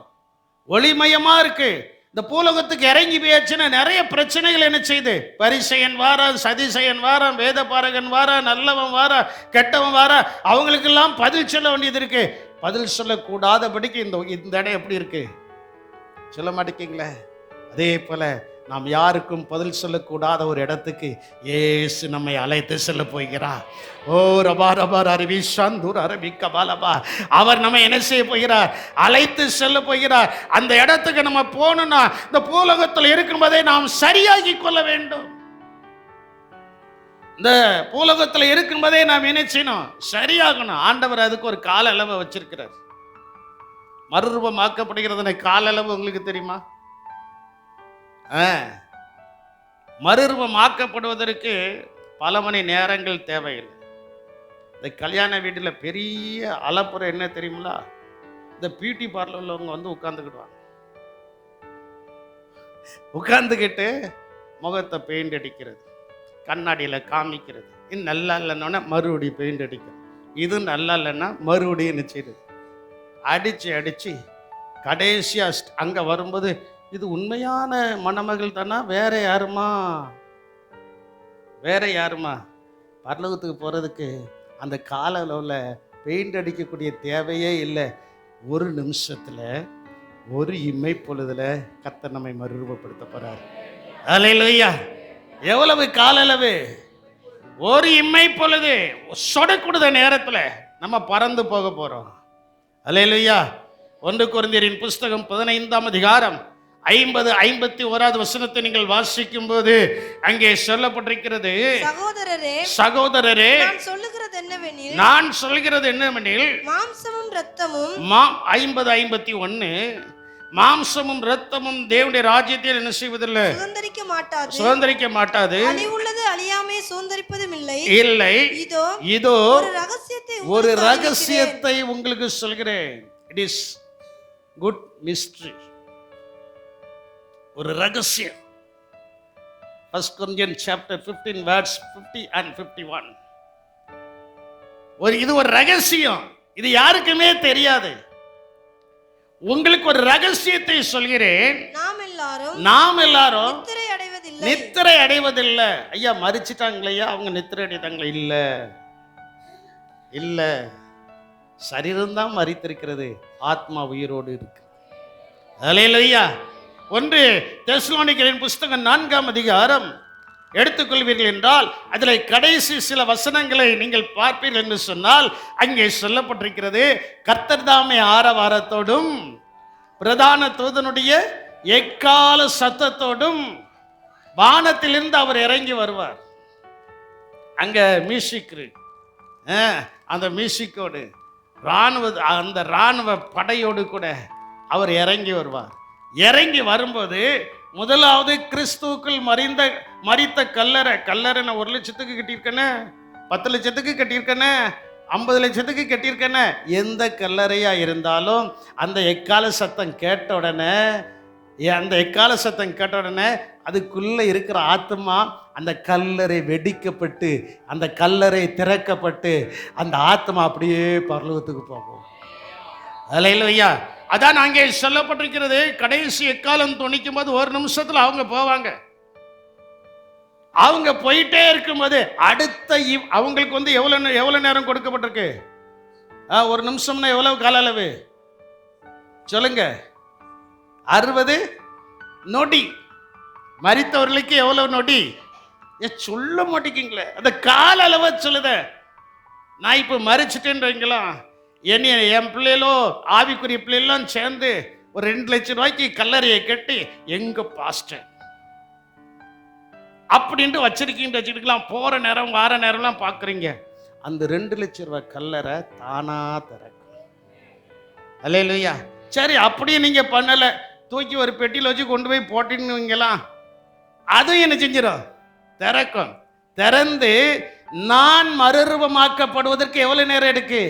ஒளிமயமா இருக்கு. இந்த பூலோகத்துக்கு இறங்கி போயாச்சுன்னா நிறைய பிரச்சனைகள் என்ன செய்யுது? பரிசெயன் வாரான், சதிசெயன் வாரான், வேத பாரகன் வாரான், நல்லவன் வாரான், கெட்டவன் வாரான். அவங்களுக்கெல்லாம் பதில் சொல்ல வேண்டியது இருக்கு. பதில் சொல்லக்கூடாதபடிக்கு இந்த இடம் எப்படி இருக்கு? சொல்ல மாட்டேங்கிங்களே. அதே போல நாம் யாருக்கும் பதில் சொல்லக்கூடாத ஒரு இடத்துக்கு இயேசு நம்மை அழைத்து செல்ல போகிறார். ஓ ரபா ரபா அரபி சந்தூர் அரபி கபாலபா. அவர் நம்ம என்ன செய்ய போகிறார்? அழைத்து செல்ல போகிறார். அந்த இடத்துக்கு நம்ம போகணும்னா இந்த பூலோகத்தில் இருக்கும்போதே நாம் சரியாகி கொள்ள வேண்டும். இந்த பூலோகத்தில் இருக்கும்போதே நாம் என்ன செய்யணும்? சரியாகணும். ஆண்டவர் அதுக்கு ஒரு கால அளவை வச்சிருக்கிறார். மறுரூபமாக்கப்படுகிறது கால அளவு உங்களுக்கு தெரியுமா? மறுரூபமாக்கப்படுவதற்கு பல மணி நேரங்கள் தேவையில்லை. இந்த கல்யாண வீட்டில் பெரிய அலப்புறை என்ன தெரியுங்களா? இந்த பியூட்டி பார்லர் உள்ளவங்க வந்து உட்காந்துக்கிடுவாங்க. உட்காந்துக்கிட்டு முகத்தை பெயிண்ட் அடிக்கிறது, கண்ணாடியில் காமிக்கிறது. இது நல்லா இல்லைன்னா மறுபடியும் பெயிண்ட் அடிக்கிறது. இது நல்லா இல்லைன்னா மறுபடியும் என்ன செய்யுது? அடித்து கடைசியாக அங்கே வரும்போது இது உண்மையான மணமகள் தானா? வேற யாருமா? பரலோகத்துக்கு போகிறதுக்கு அந்த கால அளவில் பெயிண்ட் அடிக்கக்கூடிய தேவையே இல்லை. ஒரு நிமிஷத்தில், ஒரு இமை பொழுதுல கர்த்தர் நம்மை மறுரூபப்படுத்த போறார். அல்லேலூயா! எவ்வளவு கால அளவு? ஒரு இமை பொழுது, சொடக்குடுத நேரத்தில் நம்ம பறந்து போக போகிறோம். அல்லேலூயா! 1 கொரிந்தியரின் புஸ்தகம் 15ஆம் அதிகாரம் 50-51 வசனத்தை நீங்கள் வாசிக்கும் போது அங்கே சொல்லப்பட்டிருக்கிறது, சகோதரரே நான் சொல்கிறது என்னவெனில் மாம்சமும் இரத்தமும் 50-51 மாம்சமும் இரத்தமும் தேவனுடைய ராஜ்யத்தில் என்ன செய்வதில்லை? சுதந்தரிக்க மாட்டாது. அழிவுள்ளது அழியாமை சுதந்தரிப்பதும் இல்லை. இதோ ஒரு ரகசியத்தை உங்களுக்கு சொல்கிறேன். It is good mystery. ஒரு ரகசியம். 1 Corinthians chapter 15 verse 50 and 51. இது ஒரு ரகசியம். இது யாருக்குமே தெரியாது. உங்களுக்கு ஒரு ரகசியத்தை சொல்கிறேன். நாம் எல்லாரும் நித்திரை அடைவதில்லை. ஐயா மரிச்சிட்டாங்களையா? அவங்க நித்திரை அடைந்தாங்களா? இல்ல, சரீரம் தான் மரித்திருக்கிறது, ஆத்மா உயிரோடு இருக்கு. அல்லேலூயா! 1 தெசலோனிக்கேயரின் புஸ்தகம் 4ஆம் அதிகாரம் எடுத்துக்கொள்வீர்கள் என்றால் அதில் கடைசி சில வசனங்களை நீங்கள் பார்ப்பீர்கள் என்று சொன்னால் அங்கே சொல்லப்பட்டிருக்கிறது, கர்த்தர் தாமே ஆரவாரத்தோடும் பிரதான தூதனுடைய எக்கால சத்தத்தோடும் வானத்திலிருந்து அவர் இறங்கி வருவார். அங்க மியூசிக், அந்த மியூசிக்கோடு அந்த இராணுவ படையோடு கூட அவர் இறங்கி வருவார். இறங்கி வரும்போது முதலாவது கிறிஸ்துவுக்குள் மரித்த கல்லறை 1 லட்சத்துக்கு கட்டியிருக்கேன்னு, 10 லட்சத்துக்கு கட்டியிருக்கேன்னு, 50 லட்சத்துக்கு கட்டியிருக்கேன்னு, எந்த கல்லறையா இருந்தாலும் அந்த எக்கால சத்தம் கேட்ட உடனே அதுக்குள்ள இருக்கிற ஆத்மா அந்த கல்லறை வெடிக்கப்பட்டு அந்த கல்லறை திறக்கப்பட்டு அந்த ஆத்மா அப்படியே பரலோகத்துக்கு போகும். அல்லேலூயா! அதான் அங்கே சொல்லப்பட்டிருக்கிறது, கடைசி எக்காலம் துணிக்கும் போது 1 நிமிஷத்துல அவங்க போவாங்க. அவங்க போயிட்டே இருக்கும்போது அடுத்த அவங்களுக்கு வந்து எவ்வளவு நேரம் கொடுக்கப்பட்டிருக்கு? 1 நிமிஷம்னா எவ்வளவு கால அளவு சொல்லுங்க? 60 நொடி. மரித்தவர்களுக்கு எவ்வளவு நொடி? சொல்ல மாட்டேங்கிங்களே, அந்த கால அளவை சொல்லுத. நான் இப்ப மறிச்சிட்டேன்றீங்களா? என் பிள்ளைகளோ ஆவிக்குரிய பிள்ளைகளும் சேர்ந்து ஒரு 2 லட்சம் ரூபாய்க்கு கல்லறையை கட்டி எங்க பாஸ்டர் அப்படின்ட்டு வச்சிருக்கலாம். போற நேரம் வார நேரம்லாம் பாக்குறீங்க. அந்த 2 லட்சம் ரூபாய் கல்லறை தானா திறக்கும். அல்லேலூயா! சரி, அப்படியே நீங்க பண்ணல, தூக்கி ஒரு பெட்டியில் வச்சு கொண்டு போய் போட்டீங்கலாம், அதுவும் என்ன செஞ்சிடும்? திறக்கும். திறந்து நான் மறுரூபமாக்கப்படுவதற்கு எவ்வளவு நேரம் எடுக்கு?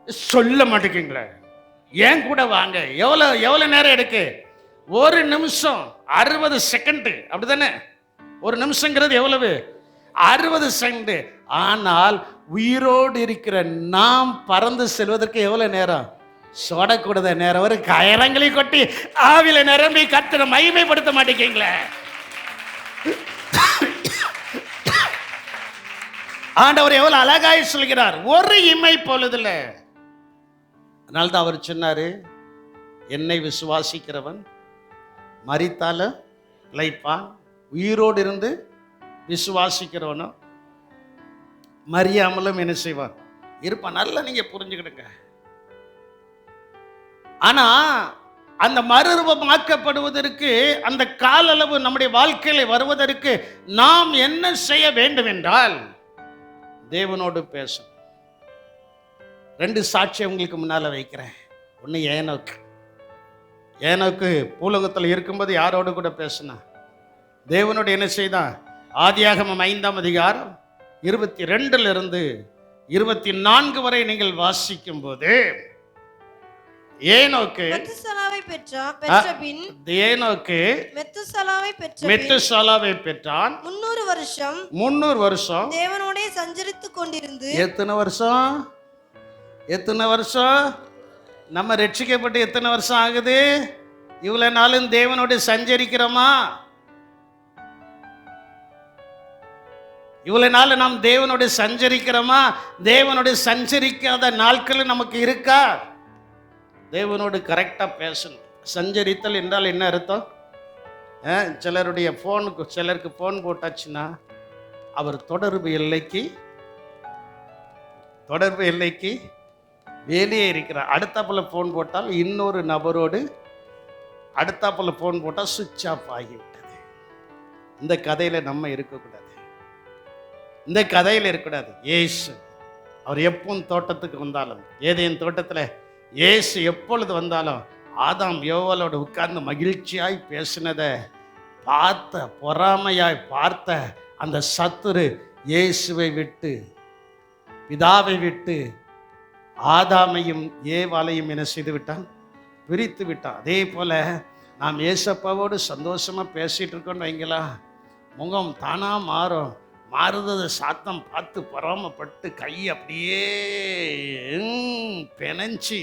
சொல்ல மாட்டேங்குங்களே. ஏன் கூட வாங்க. எவ்வளவு நேரம் எடுக்கு? 1 நிமிஷம் 60 செகண்ட். அப்படித்தானே? 1 நிமிஷங்கிறது எவ்வளவு? 60 செகண்ட். ஆனால் உயிரோடு இருக்கிற நாம் பறந்து செல்வதற்கு எவ்வளவு நேரம்? சொடக்கூடாத நேரம். ஒரு கயரங்களை கொட்டி ஆவில நிரம்பி கர்த்தரை மகிமைப்படுத்த மாட்டேங்களே. ஆண்டவர் எவ்வளவு அழகாய் சொல்கிறார், ஒரு இமை பொழுதுல. அதனால்தான் அவர் சொன்னாரு, என்னை விசுவாசிக்கிறவன் மரித்தாலும் பிழைப்பான். உயிரோடு இருந்து விசுவாசிக்கிறவனும் மரியாமலும் என்ன செய்வான்? இருப்பான். நல்லா நீங்க புரிஞ்சுக்கிடுங்க. ஆனா அந்த மறுரூபமாக்கப்படுவதற்கு, அந்த கால அளவு நம்முடைய வாழ்க்கையில வருவதற்கு நாம் என்ன செய்ய வேண்டும் என்றால், தேவனோடு பேசணும். 2 சாட்சியை உங்களுக்கு முன்னால வைக்கிறேன். ஒன்று ஏனோக்கு பூலோகத்தில் இருக்கும்போது யாரோடு கூட பேசினா? தேவனோடு என்ன செய்தான்? ஆதியாகமம் 5ஆம் அதிகாரம் 22 24 வரை நீங்கள் வாசிக்கும் போது, ஏனோக்கு மெத்துசலாவை பெற்றான். 300 வருஷம் தேவனோடே சஞ்சரித்துக் கொண்டிருந்து. எத்தனை வருஷம் நம்ம ரட்சிக்கப்பட்டு எத்தனை வருஷம் ஆகுது? இவ்வளவு நாளும் தேவனோடு சஞ்சரிக்கிறோமா? இவ்வளவு நாள் நாம் தேவனோடு சஞ்சரிக்கிறோமா? தேவனோடு சஞ்சரிக்காத நாட்கள் நமக்கு இருக்கா? தேவனோடு கரெக்டாக பேசணும். சஞ்சரித்தல் என்றால் என்ன அர்த்தம்? சிலருக்கு ஃபோன் போட்டாச்சுன்னா அவர் தொடர்பு எல்லைக்கு வெளியே இருக்கிறார். அடுத்தாப்புல ஃபோன் போட்டால் இன்னொரு நபரோடு அடுத்தாப்புல ஃபோன் போட்டால் சுவிட்ச் ஆஃப் ஆகிவிட்டது. இந்த கதையில் நம்ம இருக்கக்கூடாது. இயேசு அவர் எப்பவும் தோட்டத்துக்கு வந்தாலும், ஏதேன் தோட்டத்தில் இயேசு எப்பொழுது வந்தாலும் ஆதாம் யோவாலோடு உட்கார்ந்து மகிழ்ச்சியாய் பேசினதை பொறாமையாய் பார்த்த அந்த சத்துரு இயேசுவை விட்டு, பிதாவை விட்டு ஆதாமையும் ஏவாளையும் என்ன செய்து விட்டான்? பிரித்து விட்டான். அதே போல நாம் ஏசப்பாவோடு சந்தோஷமா பேசிட்டு இருக்கோம்னு வைங்களா, முகம் தானா மாறுறத சாத்தம் பார்த்து பொறாமப்பட்டு கை அப்படியே பெனஞ்சி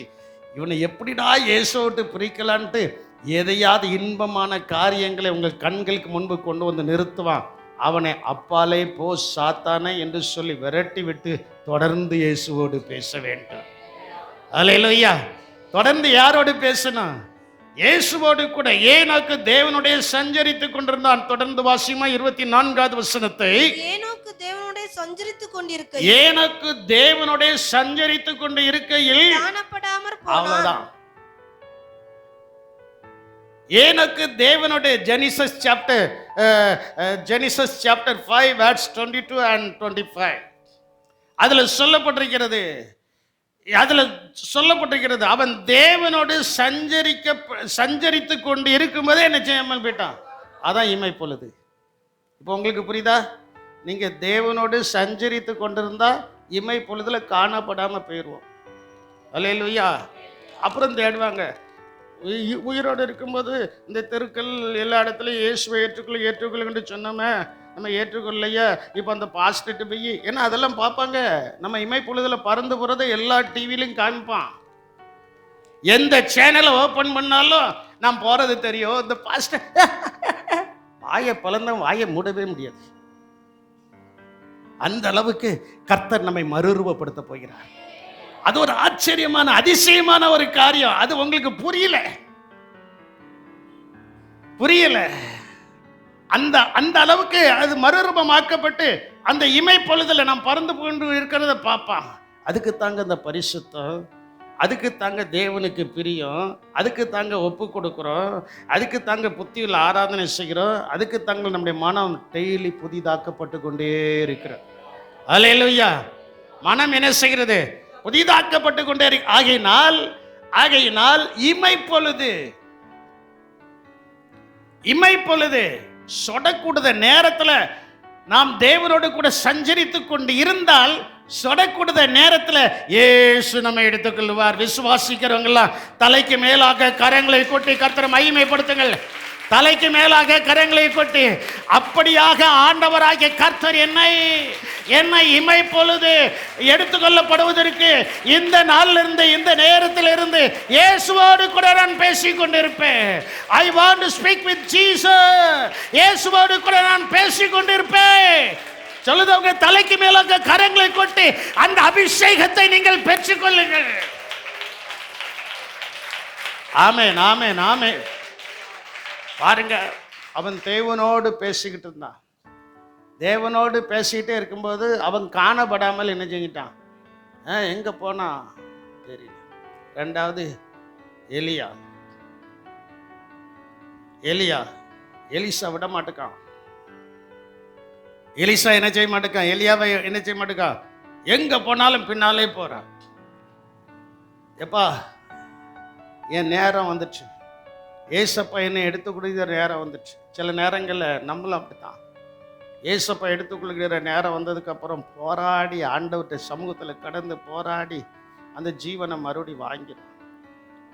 இவனை எப்படிடா இயேசுவிட்டு பிரிக்கலான்ட்டு எதையாவது இன்பமான காரியங்களை உங்கள் கண்களுக்கு முன்பு கொண்டு வந்து நிறுத்துவான். அவனை அப்பாலே போ சாத்தானே என்று சொல்லி விரட்டி விட்டு தொடர்ந்து இயேசுவோடு பேச வேண்டும். அல்லேலூயா. தொடர்ந்து யாரோடு பேசணும்? இயேசுவோடு கூட. ஏனோக்கு தேவனுடைய சஞ்சரித்துக் கொண்டிருந்தான். தொடர்ந்து வாசிமா 24வது வசனத்தை. ஏனோக்கு தேவனுடைய சஞ்சரித்துக் கொண்டு இருக்கையில் காணப்படாமற் போனான். அவ்வளவுதான். ஏனோக்கு தேவனுடைய ஜெனிசஸ் சாப்டர் 5 verse 22 and 25 அதுல சொல்லப்பட்டிருக்கிறது அவன் தேவனோடு சஞ்சரித்து கொண்டு இருக்கும்போதே என்ன செய்யாமல் போயிட்டான். அதான் இமை பொழுது. இப்போ உங்களுக்கு புரியுதா? நீங்க தேவனோடு சஞ்சரித்து கொண்டிருந்தா இமை பொழுதுல காணப்படாம போயிடுவோம். அல்லேலூயா. அப்புறம் தேடுவாங்க. உயிரோடு இருக்கும்போது இந்த தெருக்கள் எல்லா இடத்துலையும் இயேசுவை ஏற்றுக்கொள்ளுன்னு சொன்னோமே, நம்ம ஏற்றுக்கொள்ளையா? இப்போ அந்த பாஸ்ட்டு போய் ஏன்னா அதெல்லாம் பார்ப்பாங்க. நம்ம இமை பொழுதில் பறந்து போகிறத எல்லா டிவிலையும் காமிப்பான். எந்த சேனலை ஓப்பன் பண்ணாலும் நான் போகிறது தெரியும். இந்த பாஸ்ட் வாயை வாயை மூடவே முடியாது. அந்த அளவுக்கு கர்த்தர் நம்மை மறுரூபப்படுத்த போகிறார். அது ஒரு ஆச்சரியமான அதிசயமான ஒரு காரியம். அது உங்களுக்கு புரியல. அந்த அளவுக்கு அது மறுரூபமாக்கப்பட்டு அந்த இமை பொழுதுல நாம் பறந்து கொண்டு இருக்கிறத பார்ப்பான். அதுக்கு தாங்க அந்த பரிசுத்தம், அதுக்கு தாங்க தேவனுக்கு பிரியம், அதுக்கு தாங்க ஒப்பு கொடுக்குறோம், அதுக்கு தாங்க புத்தியில் ஆராதனை செய்கிறோம், அதுக்கு தாங்க நம்முடைய மனம் டெய்லி புதிதாக்கப்பட்டு கொண்டே இருக்கிறோம். அல்லேலூயா. மனம் என்ன செய்கிறது? புதிதாக்கப்பட்டு கொண்டே இருக்கு. ஆகையினால் இமை பொழுது சொடக்கூடுத நேரத்துல நாம் தேவனோடு கூட சஞ்சரித்து கொண்டு இருந்தால், சொடக்கூடுத நேரத்துல இயேசு நம்ம எடுத்துக்கொள்வார். விசுவாசிக்கிறவங்களாம் தலைக்கு மேலாக கரங்களை கொட்டி கர்த்தரை மகிமைப்படுத்துங்கள். தலைக்கு மேலாக கரங்களை கொட்டி, அப்படியாக ஆண்டவராகிய கர்த்தர் என்னை இமை பொழுது எடுத்துக்கொள்ளப்படுவதற்கு இந்த நாளில் இருந்து, இந்த நேரத்தில் இருந்து இயேசுவோடு கூட நான் பேசிக் கொண்டிருப்பேன். I want to speak with Jesus. இயேசுவோடு கூட நான் பேசிக் கொண்டிருப்பேன். சொல்லுதவங்க தலைக்கு மேலாக கரங்களை கொட்டி அந்த அபிஷேகத்தை நீங்கள் பெற்றுக்கொள்ளுங்கள். ஆமென், ஆமென், ஆமென். பாருங்க, அவன் தேவனோடு பேசிக்கிட்டு இருந்தான். தேவனோடு பேசிக்கிட்டே இருக்கும்போது அவன் காணப்படாமல் என்ன செஞ்சிட்டான்? எங்கே போனா தெரியல. ரெண்டாவது எலியா எலிசா விட மாட்டேக்கான். எலிசா என்ன செய்ய மாட்டேக்கான்? எலியாவை என்ன செய்ய மாட்டேக்கான்? எங்கே போனாலும் பின்னாலே போகிறான். எப்பா என் நேரம் வந்துடுச்சு, ஏசப்பா என்னை எடுத்துக்கொள்கிற நேரம் வந்துடுச்சு. சில நேரங்களில் நம்மளும் அப்படித்தான். ஏசப்பா எடுத்துக்கொள்கிற நேரம் வந்ததுக்கப்புறம் போராடி ஆண்டவர்கிட்ட சமூகத்தில் கடந்து போராடி அந்த ஜீவனை மறுபடி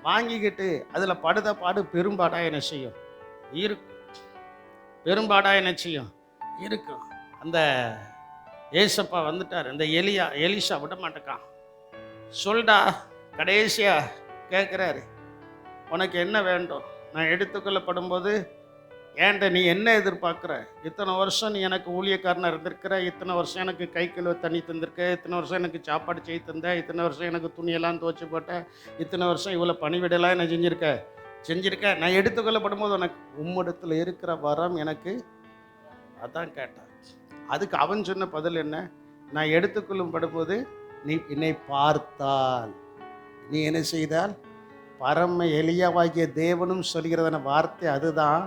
வாங்கிக்கிட்டு அதில் படுத பாடு பெரும்பாடாக என்ன செய்யும்? இருக்கும். பெரும்பாடாக என்ன செய்யும்? இருக்கும். அந்த ஏசப்பா வந்துட்டார். இந்த எலிசா விட மாட்டேக்கான். சொல்டா, கடைசியா கேட்குறாரு, உனக்கு என்ன வேண்டும்? நான் எடுத்துக்கொள்ளப்படும் போது ஏன்ட நீ என்ன எதிர்பார்க்குற? இத்தனை வருஷம் நீ எனக்கு ஊழியக்காரனாக இருந்திருக்கிற, இத்தனை வருஷம் எனக்கு கை கழுவ தண்ணி தந்திருக்க, இத்தனை வருஷம் எனக்கு சாப்பாடு செய்து தந்த, இத்தனை வருஷம் எனக்கு துணியெல்லாம் துவச்சி போட்டேன், இத்தனை வருஷம் இவ்வளோ பணிவிடலாம் என்ன செஞ்சுருக்க. நான் எடுத்துக்கொள்ளப்படும் போது உனக்கு உம்மிடத்தில் இருக்கிற வரம் எனக்கு அதான் கேட்டேன். அதுக்கு அவன் சொன்ன பதில் என்ன? நான் எடுத்துக்கொள்ளும் போது நீ என்னை பார்த்தால், நீ என்ன செய்தால்? பரம எளியாவாகிய தேவனும் சொல்கிறதான வார்த்தை அதுதான்.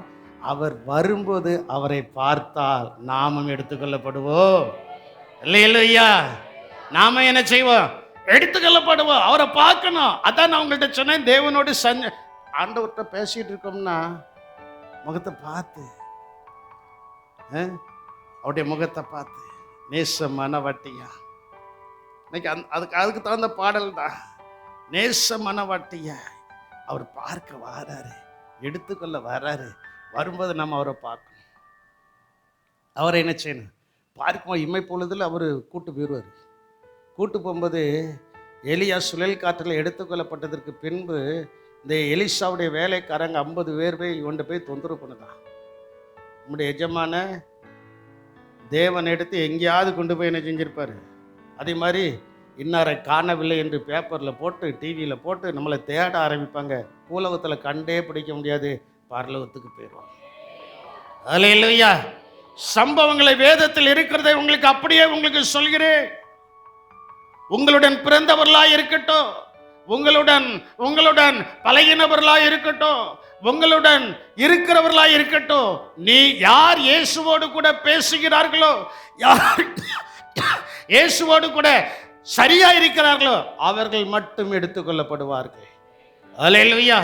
அவர் வரும்போது அவரை பார்த்தால் நாமும் எடுத்துக்கொள்ளப்படுவோம். இல்லையா? நாம என்ன செய்வோம்? எடுத்துக்கொள்ளப்படுவோம். அவரை பார்க்கணும். அதான் நான் உங்கள்கிட்ட சொன்னேன், தேவனோடு ஆண்டவர்கிட்ட பேசிட்டு இருக்கோம்னா முகத்தை பார்த்து, அவருடைய முகத்தை பார்த்து நேச மனவாட்டியா. இன்னைக்கு அதுக்கு தகுந்த பாடல் தான். நேச மனவாட்டியா அவர் பார்க்க வராரு, எடுத்துக்கொள்ள வராரு. வரும்போது நம்ம அவரை பார்க்கணும். அவரை என்ன செய்யணும்? பார்க்கும் இம்மை பொழுதில் அவர் கூட்டு போயிடுவார். கூட்டு போகும்போது எலியா சுழல் காற்றில் எடுத்துக்கொள்ளப்பட்டதற்கு பின்பு இந்த எலிசாவுடைய வேலைக்காரங்க 50 பேர் போய் இவன்கிட்ட போய் தொந்தரவு பண்ணுதான். நம்முடைய எஜமான தேவன் எடுத்து எங்கேயாவது கொண்டு போய் என்ன செஞ்சிருப்பார். அதே மாதிரி இன்னாரை காணவில்லை என்று பேப்பரில் போட்டு டிவியில் போட்டு நம்மளை தேட ஆரம்பிப்பாங்க. பூலகத்தில் கண்டே பிடிக்க முடியாது, பரலோகத்துக்கு போயிடுவாங்க. அல்லேலூயா. சம்பவங்களை வேதத்தில் இருக்கிறதை உங்களுக்கு அப்படியே உங்களுக்கு சொல்கிறேன். உங்களுடன் பிறந்தவர்களாக இருக்கட்டும், உங்களுடன் பழகினவர்களாக இருக்கட்டும், உங்களுடன் இருக்கிறவர்களாக இருக்கட்டும், நீ யார் இயேசுவோடு கூட பேசுகிறார்களோ, யார் இயேசுவோடு கூட சரியா இருக்கிறார்களோ அவர்கள் மட்டும் எடுத்துக்கொள்ளப்படுவார்கள். அல்லேலூயா,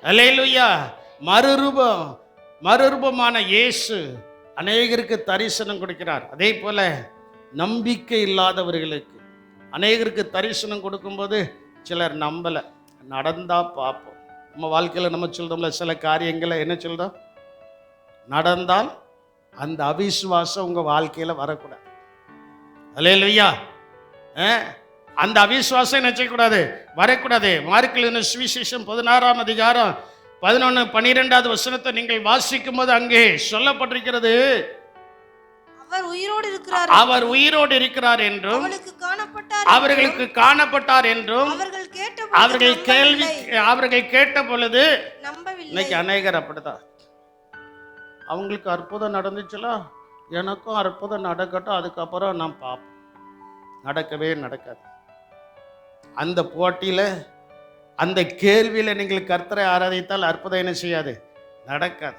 அல்லேலூயா. மறுரூபமான இயேசு அநேகருக்கு தரிசனம் கொடுக்கிறார். அதே போல நம்பிக்கை இல்லாதவர்களுக்கு அநேகருக்கு தரிசனம் கொடுக்கும்போது சிலர் நம்பலை. நடந்தா பார்ப்போம். நம்ம வாழ்க்கையில் நம்ம சொல்றோம்ல, சில காரியங்களை என்ன சொல்றோம்? நடந்தால் அந்த அவிசுவாசம் உங்க வாழ்க்கையில் வரக்கூடாது. அல்லேலூயா. அந்த அவிசுவாசம் என்ன செய்யக்கூடாது? வரக்கூடாது. மார்க்கு சுவிசேஷம் 16ஆம் அதிகாரம் 11-12 வசனத்தை நீங்கள் வாசிக்கும் போது அங்கே சொல்லப்பட்டிருக்கிறது, அவர் உயிரோடு இருக்கிறார் என்றும் அவர்களுக்கு காணப்பட்டார் என்றும் அவர்கள் கேட்ட பொழுது இன்னைக்கு அநேகர் அப்படிதான். அவங்களுக்கு அற்புதம் நடந்துச்சுல, எனக்கும் அற்புதம் நடக்கட்டும், அதுக்கப்புறம் நான் பார்ப்பேன். நடக்கவே நடக்காது. அந்த போட்டியில் அந்த கேள்வியில் நீங்கள் கர்த்தரை ஆராதித்தால் அற்புதம் என்ன செய்யாது? நடக்காது.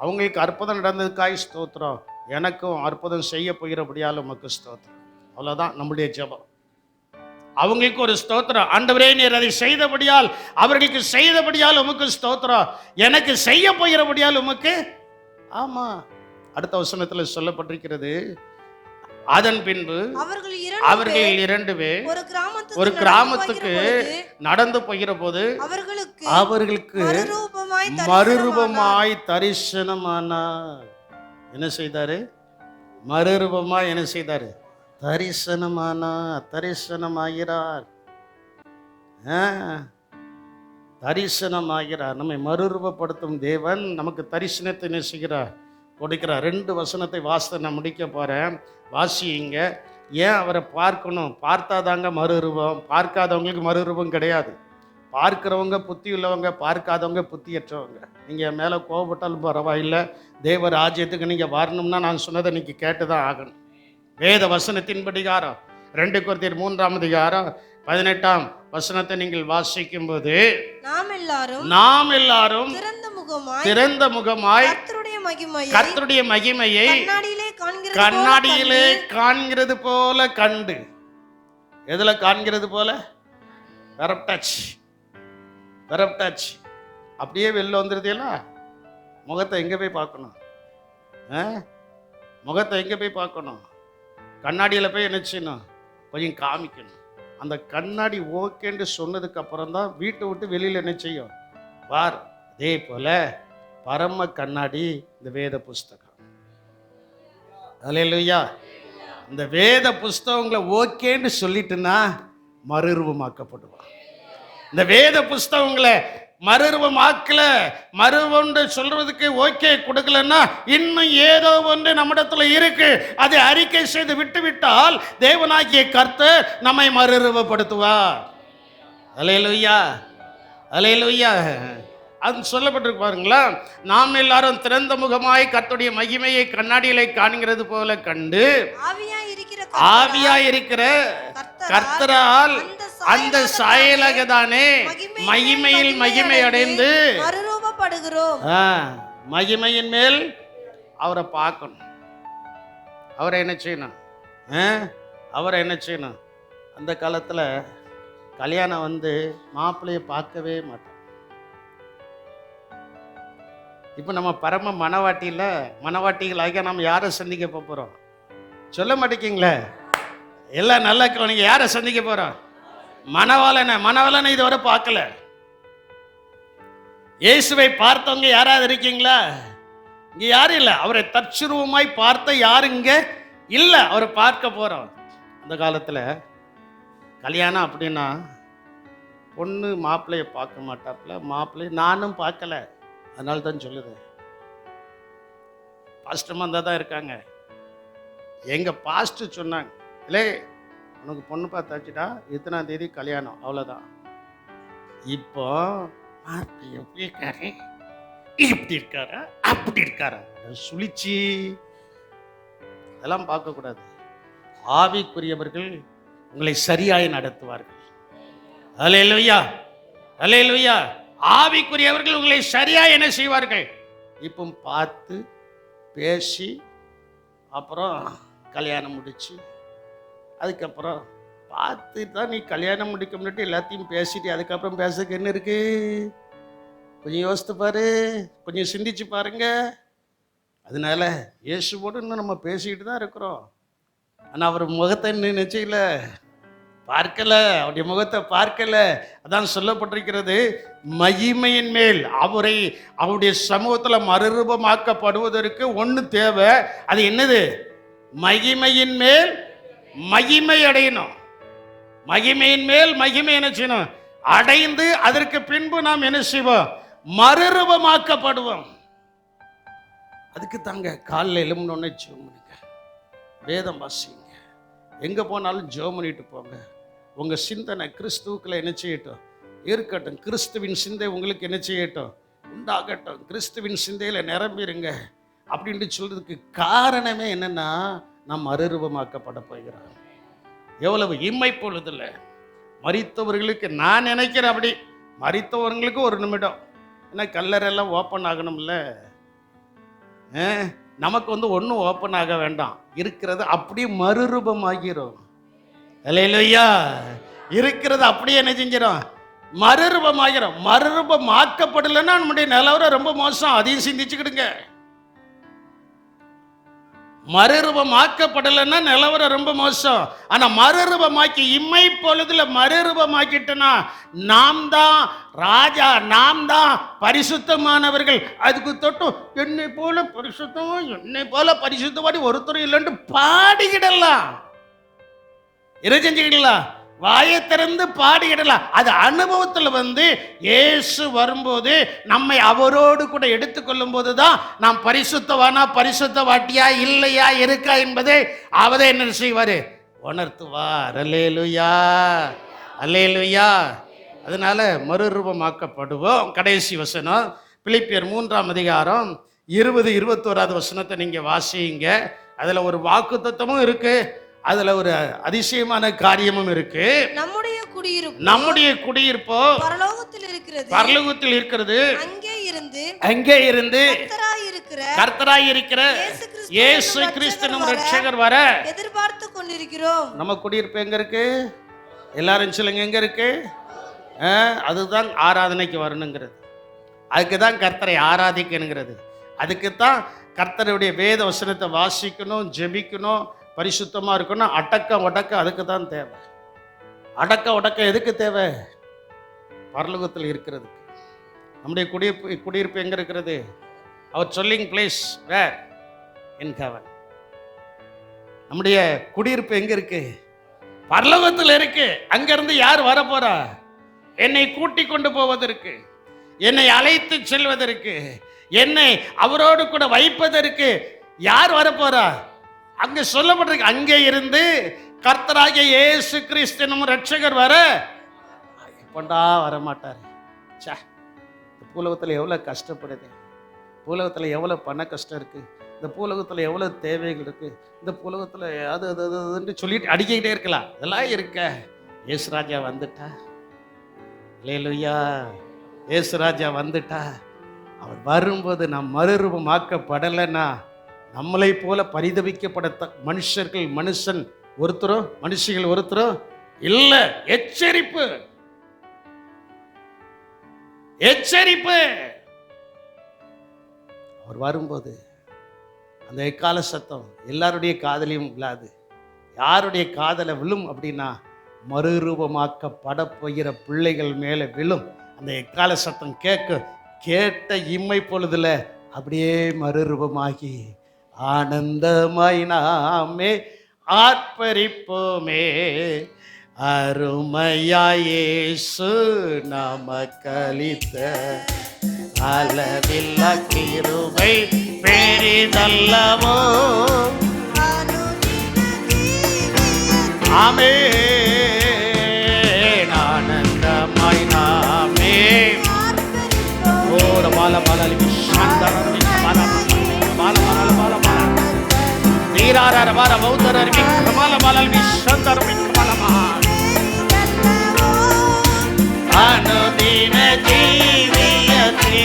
அவங்களுக்கு அற்புதம் நடந்ததுக்காய் ஸ்தோத்திரம், எனக்கும் அற்புதம் செய்ய போகிறபடியால் உமக்கு ஸ்தோத்திரம். அவ்வளோதான் நம்முடைய ஜெபம். அவங்களுக்கு ஒரு ஸ்தோத்திரம், ஆண்டவரே நீர் அதை செய்தபடியால், அவர்களுக்கு செய்தபடியால் உமக்கு ஸ்தோத்திரம், எனக்கு செய்ய போகிறபடியால் உமக்கு. ஆமா, அடுத்த வசனத்தில் சொல்லப்பட்டிருக்கிறது, அதன் பின்பு அவர்கள் 2 பேர் ஒரு கிராமத்துக்கு நடந்து போகிற போது அவர்களுக்கு மறுரூபமாய் தரிசனமானார். என்ன செய்தாரு? மறுரூபமாய் என்ன செய்தாரு? தரிசனமாகிறார். தரிசனமாகிறார். நம்மை மறுரூபப்படுத்தும் தேவன் நமக்கு தரிசனத்தை என்ன செய்கிறார்? கொடுக்கிறார். 2 வசனத்தை வாசித்து நான் முடிக்க போகிறேன். வாசிங்க. ஏன் அவரை பார்க்கணும்? பார்த்தாதாங்க மறுரூபம். பார்க்காதவங்களுக்கு மறுரூபம் கிடையாது. பார்க்கிறவங்க புத்தி உள்ளவங்க, பார்க்காதவங்க புத்தியற்றவங்க. நீங்கள் என் மேலே கோவப்பட்டாலும் பரவாயில்லை, தேவ ராஜ்யத்துக்கு நீங்கள் வரணும்னா நான் சொன்னதை நீங்கள் கேட்டு தான் ஆகணும். வேத வசனத்தின்படிகாரம் 2 கொரிந்தியர் 3ஆம் அதிகாரம் 18ஆம் வசனத்தை நீங்கள் வாசிக்கும் போது, நாம் எல்லாரும் திறந்த முகமாய் கர்த்தருடைய மகிமையை கண்ணாடியிலே காண்கிறது போல கண்டு. எதுல காண்கிறது போல? வெரப்டாச்சு அப்படியே வெளில வந்துருதேல. முகத்தை எங்க போய் பார்க்கணும்? முகத்தை எங்க போய் பார்க்கணும்? கண்ணாடியில் போய் என்ன செய்யணும்? கொஞ்சம் காமிக்கணும். அந்த கண்ணாடி ஓகேன்னு சொன்னதுக்கு அப்புறம் தான் வீட்டை விட்டு வெளியில் என்ன செய்யும்? வார். அதே போல பரம கண்ணாடி இந்த வேத புஸ்தகம். அல்லேலூயா. இந்த வேத புஸ்தகங்களை ஓகேன்னு சொல்லிட்டுன்னா மறுரூபமாக்கப்படுவான். இந்த வேத புஸ்தகங்களை மறுரூபமாக்கல, மறுவொன்று சொல்றதுக்கு ஓகே கொடுக்கலன்னா இன்னும் ஏதோ ஒன்று நம்மிடத்துல இருக்கு. அதை அறிக்கை செய்து விட்டுவிட்டால் தேவனாகிய கர்த்தர் நம்மை மறுரூபப்படுத்துவார். அல்லேலூயா, அல்லேலூயா. அது சொல்லப்பட்டிருக்கு பாருங்களா, நாம் எல்லாரும் திறந்த முகமாய் கர்த்தருடைய மகிமையை கண்ணாடியிலே காண்கிறது போல கண்டு ஆவியாய் இருக்கிற கர்த்தரால் அந்த சாயலாக தானே மகிமையில் மகிமை அடைந்து மகிமையின் மேல் அவரை பார்க்கணும். அவரை என்ன செய்யணும்? அவரை என்ன செய்யணும்? அந்த காலத்தில் கல்யாணம் வந்து மாப்பிள்ளையை பார்க்கவே மாட்டோம். இப்போ நம்ம பரம மனவாட்டிகளாக நம்ம யாரை சந்திக்க போகிறோம்? சொல்ல மாட்டேங்கிங்களே. எல்லாம் நல்லா கவனிங்க. யாரை சந்திக்க போகிறோம்? மணவாளனை இதுவரை பார்க்கல. இயேசுவை பார்த்தவங்க யாராவது இருக்கீங்களா? இங்கே யாரும் இல்லை. அவரை தற்சுரூபமாய் பார்த்த யாரும் இங்கே இல்லை. அவரை பார்க்க போகிறோம். அந்த காலத்தில் கல்யாணம் அப்படின்னா பொண்ணு மாப்பிள்ளையை பார்க்க மாட்டாப்புல, மாப்பிள்ளை நானும் பார்க்கல. அதனால தான் சொல்லுது. பாஸ்டர்மா இருந்தால் தான் இருக்காங்க. எங்கள் பாஸ்டர் சொன்னாங்க, இல்லை உனக்கு பொண்ணு பார்த்தாச்சுடா, இத்தனாம் தேதி கல்யாணம், அவ்வளோதான். இப்போ மாப்பிள்ளை எப்படி இருக்காரு, இப்படி இருக்காரா, அப்படி இருக்காரா, சுழிச்சி அதெல்லாம் பார்க்கக்கூடாது. ஆவிக்குரியவர்கள் உங்களை சரியாய் நடத்துவார்கள். அல்லேலூயா, அல்லேலூயா. ஆவிக்குரியவர்கள் உங்களை சரியா என்ன செய்வார்கள்? இப்போ பார்த்து பேசி அப்புறம் கல்யாணம் முடிச்சு, அதுக்கப்புறம் பார்த்து தான் நீ கல்யாணம் முடிக்க முன்னாடி எல்லாத்தையும் பேசிட்டு அதுக்கப்புறம் பேசுறதுக்கு என்ன இருக்கு? கொஞ்சம் யோசித்து பாரு, கொஞ்சம் சிந்திச்சு பாருங்க. அதனால இயேசுவோடு இன்னும் நம்ம பேசிக்கிட்டு தான் இருக்கிறோம். ஆனால் அவர் முகத்தை இன்னும் நிச்சயில பார்க்கல, அவருடைய முகத்தை பார்க்கல. அதான் சொல்லப்பட்டிருக்கிறது, மகிமையின் மேல் அவருடைய சமூகத்தில் மறுரூபமாக்கப்படுவதற்கு ஒன்று தேவை. அது என்னது? மகிமையின் மேல் மகிமை அடையணும். மகிமையின் மேல் மகிமை என்ன செய்யணும்? அடைந்து அதற்கு பின்பு நாம் என்ன செய்வோம்? மறுரூபமாக்கப்படுவோம். அதுக்கு தாங்க காலையில் எழும்புனோடனே ஜெபம் பண்ணுங்க, வேதம் வாசிங்க, எங்கே போனாலும் ஜெபம் பண்ணிட்டு போங்க. உங்கள் சிந்தனை கிறிஸ்துவுக்குள்ள என்ன செய்யட்டும்? இருக்கட்டும். கிறிஸ்துவின் சிந்தை உங்களுக்கு என்ன செய்யட்டும்? உண்டாகட்டும். கிறிஸ்துவின் சிந்தையில் நிரம்பிடுங்க அப்படின்ட்டு சொல்றதுக்கு காரணமே என்னன்னா, நாம் மறுரூபமாக்கப்பட போகிறோம். எவ்வளவு இம்மை பொழுதுல மரித்தவர்களுக்கு நான் நினைக்கிறேன், அப்படி மரித்தவர்களுக்கு ஒரு நிமிடம், ஏன்னா கல்லறையெல்லாம் ஓப்பன் ஆகணும்ல. நமக்கு ஒன்றும் ஓப்பன் ஆக வேண்டாம், இருக்கிறது அப்படியே மறுரூபமாகிறோம். அல்லேலூயா. இருக்கிறது அப்படியே என்ன செஞ்சிடும்? மறுரூபமாகிறோம். மறுரூபமாக்கப்படலைன்னா நம்முடைய நிலவரம் ரொம்ப மோசம். அதையும் சிந்திச்சுக்கிடுங்க. மறுரூபமாக்கப்படலைன்னா நிலவரம் ரொம்ப மோசம். ஆனா மறுரூபமாக்கி இம்மை பொழுதுல மறுரூபமாக்கிட்டோன்னா நாம் தான் ராஜா, நாம் தான் பரிசுத்தமானவர்கள். அதுக்கு தொட்டும் என்னை போல பரிசுத்தம், என்னை போல பரிசுத்தமாடி ஒருத்தர் இல்லைன்னு பாடிக்கிடலாம். என்ன செஞ்சுக்கிடலாம்? வாயை திறந்து பாடிக்கிடலாம். அது அனுபவத்தில் இயேசு வரும்போது நம்மை அவரோடு கூட எடுத்துக்கொள்ளும் போது தான் நாம் பரிசுத்தவானா பரிசுத்தவாட்டியா இல்லையா இருக்கா என்பதை அவரே என்ன செய்வார்? உணர்த்துவார். அல்லேலூயா, அல்லேலூயா. அதனால மறுரூபமாக்கப்படுவோம். கடைசி வசனம் பிலிப்பியர் 3ஆம் அதிகாரம் 20-21 வசனத்தை நீங்க வாசிங்க. அதுல ஒரு வாக்குத்தத்தமும் இருக்கு, அதுல ஒரு அதிசயமான காரியமும் இருக்கு. நம்முடைய குடியிருப்போ பரலோகத்தில் இருக்கிறது, அங்கே இருந்து கர்த்தராய் இருக்கிற இயேசு கிறிஸ்துவின் இரட்சகர் வர எதிர்பார்த்து கொண்டிருக்கிறோம். நம்ம குடியிருப்பு எங்க இருக்கு? எல்லாரும் சொல்லுங்க, எங்க இருக்கு? அதுதான் ஆராதனைக்கு வரணுங்கிறது, அதுக்கு தான் கர்த்தரை ஆராதிக்கணுங்கிறது, அதுக்கு தான் கர்த்தருடைய வேத வசனத்தை வாசிக்கணும், ஜெபிக்கணும், பரிசுத்தமாக இருக்கணும். அடக்க அதுக்கு தான் தேவை. அடக்க எதுக்கு தேவை? பரலோகத்தில் இருக்கிறது. நம்முடைய குடியிருப்பு எங்கே இருக்கிறது? அவர் சொல்லிங் பிளேஸ் வேர் இன் ஹெவன். நம்முடைய குடியிருப்பு எங்கே இருக்கு? பரலோகத்தில் இருக்கு. அங்கிருந்து யார் வர போறா? என்னை கூட்டி கொண்டு போவதற்கு, என்னை அழைத்து செல்வதற்கு, என்னை அவரோடு கூட வைப்பதற்கு யார் வரப்போறா? அங்க சொல்லப்பட்டிருக்கு, அங்கே இருந்து கர்த்தராகிய இயேசு கிறிஸ்துவின் இரட்சகர் வர எப்பண்டா வரமாட்டார். இந்த பூலோகத்தில் எவ்வளோ கஷ்டப்படுது, பூலோகத்தில் எவ்வளோ பண கஷ்டம் இருக்கு, இந்த பூலோகத்தில் எவ்வளோ தேவைகள் இருக்கு, இந்த பூலோகத்தில் அது அது அதுன்னு சொல்லிட்டு அடிக்கிட்டே இருக்கலாம். இதெல்லாம் இருக்க இயேசு ராஜா வந்துட்டா. அல்லேலூயா. இயேசு ராஜா வந்துட்டா. அவர் வரும்போது நாம் மறுரூபமாக்கப்படலைன்னா நம்மளை போல பரிதவிக்கப்பட மனுஷன் ஒருத்தரும் இல்லை. எச்சரிப்பு. அவர் வரும்போது அந்த எக்கால சத்தம் எல்லாருடைய காதலையும் விழாது. யாருடைய காதலை விழும் அப்படின்னா மறுரூபமாக்கப்பட போகிற பிள்ளைகள் மேலே விழும். அந்த எக்கால சத்தம் கேட்ட இம்மை பொழுதுல அப்படியே மறுரூபமாகி ஆனந்தமாய் நாமே ஆர்ப்பரிப்போமே. அருமையாயேசு நமக்களித்த அளவில்லா கிருபை பெரிதல்லவோ. ஆமென். ஆனந்தமாய் நாமே ஓர பால பாலலி சாந்தரமி பால பால பால பால பால நீரார பால பௌத்தரமி கமல பாலலி சாந்தரமி கமல மஹா அனுதின ஜீவியத்தே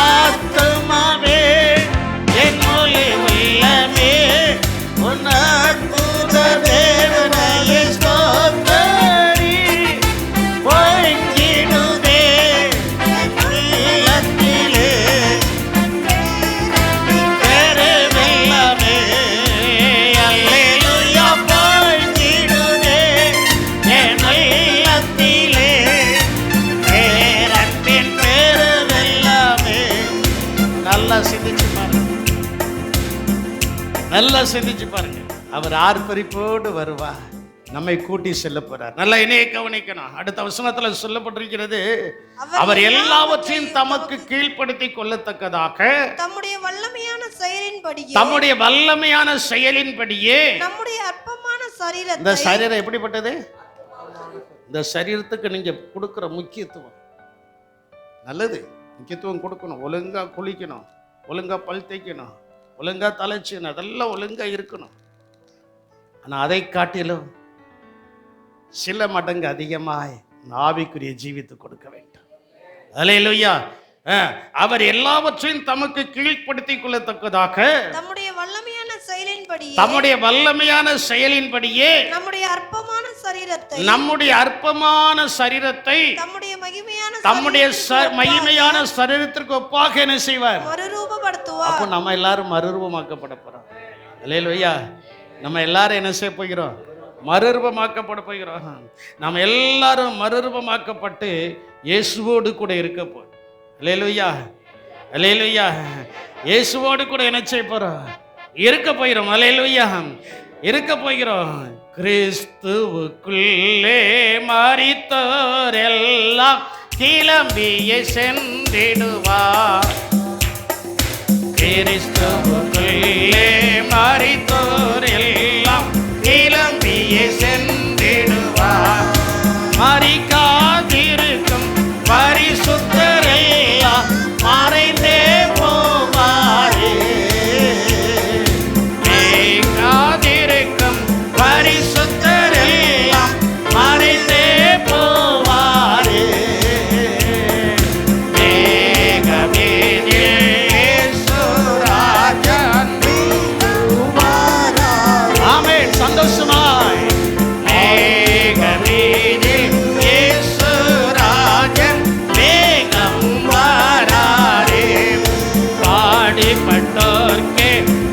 ஆத்மாவே என் மொழி உள்ளமே உன் அற்புத தேவனையே ஸ்தோத்தரி பொங்கிடுதே உள்ளத்திலே பெரு வெள்ளமே. அல்லேலூயா. பொங்கிடுதே என் உள்ளத்திலே பேரன்பின் பெரு வெள்ளமே. நல்லா சிந்திச்சு பாருங்க. அவர் ஆர்ப்பரிப்போடு வருவார், நம்மை கூட்டி செல்ல போறார். நல்லா இணைய கவனிக்கணும். அடுத்த வசனத்துல சொல்லப்பட்டிருக்கிறது, அவர் எல்லாவற்றையும் தமக்கு கீழ்ப்படுத்திக் கொள்ளத்தக்கதாக தம்முடைய வல்லமையான செயலின்படியே நம்முடைய அற்பமான சரீரத்தை. இந்த சரீரம் எப்படிப்பட்டது? இந்த சரீரத்துக்கு நீங்க கொடுக்கிற முக்கியத்துவம் நல்லது. முக்கியத்துவம் கொடுக்கணும். ஒழுங்கா குளிக்கணும், ஒழுங்கா பல் தேய்க்கணும், ஒழுங்கா தலைச்சணும், அதெல்லாம் ஒழுங்கா இருக்கணும். ஆனால் அதை காட்டிலும் சில மடங்கு அதிகமாய் ஆவிக்குரிய ஜீவித்து கொடுக்க வேண்டும். அல்லேலூயா. அவர் எல்லாவற்றையும் தமக்கு கீழ்ப்படுத்திக் கொள்ளத்தக்கதாக தம்முடைய வல்லமையான செயலின்படியே நம்முடைய அற்பமான சரீரத்தை தம்முடைய மகிமையான சரீரத்திற்கு ஒப்பாக என்ன செய்வார்? மறுரூபப்படுத்துவார். அப்போ நம்ம எல்லாரும் மறுரூபமாக்கப்பட போறோம். அல்லேலூயா. நம்ம எல்லாரும் என்ன செய்ய போகிறோம்? மறுரூபமாக்கப்பட போகிறோம். நம்ம எல்லாரும் மறுரூபமாக்கப்பட்டு இயேசுவோடு கூட இருக்க போறோம். அல்லேலூயா. அல்லேலூயா. இயேசுவோடு கூட என்ன செய்ய போறோம்? இருக்க போகிறோம். அல்லேலூயா. இருக்க போகிறோம். கிறிஸ்துவுக்குள்ளே மரித்தோர் எல்லாம் கிளம்பியே சென்றிடுவார். கிறிஸ்துவுக்குள்ளே மரித்தோர் எல்லாம் கிளம்பியே சென்றிடுவார். மரிக்காது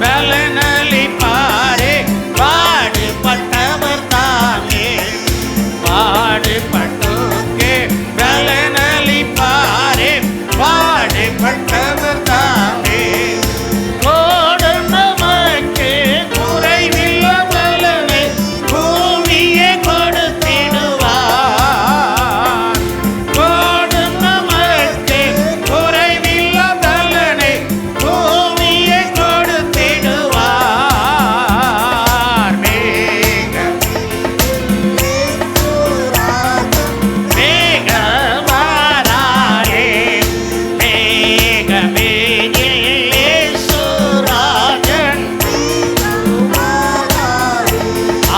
பலனளிப்பாரே. பாடுபட்டவர் தாமே, பாடுபட்டோர்க்கே பலனளிப்பாரே. பாடுபட்டவர் தாமே. கோடும் நமக்கு குறைவில்ல பலனை பூமியே கொடுத்திடுவார். கோடும் நமக்கு குறைவில்ல பலனை பூமியே கொடுத்திடுவார். மேகமானாரே, மேகமே இயேசுராஜன்.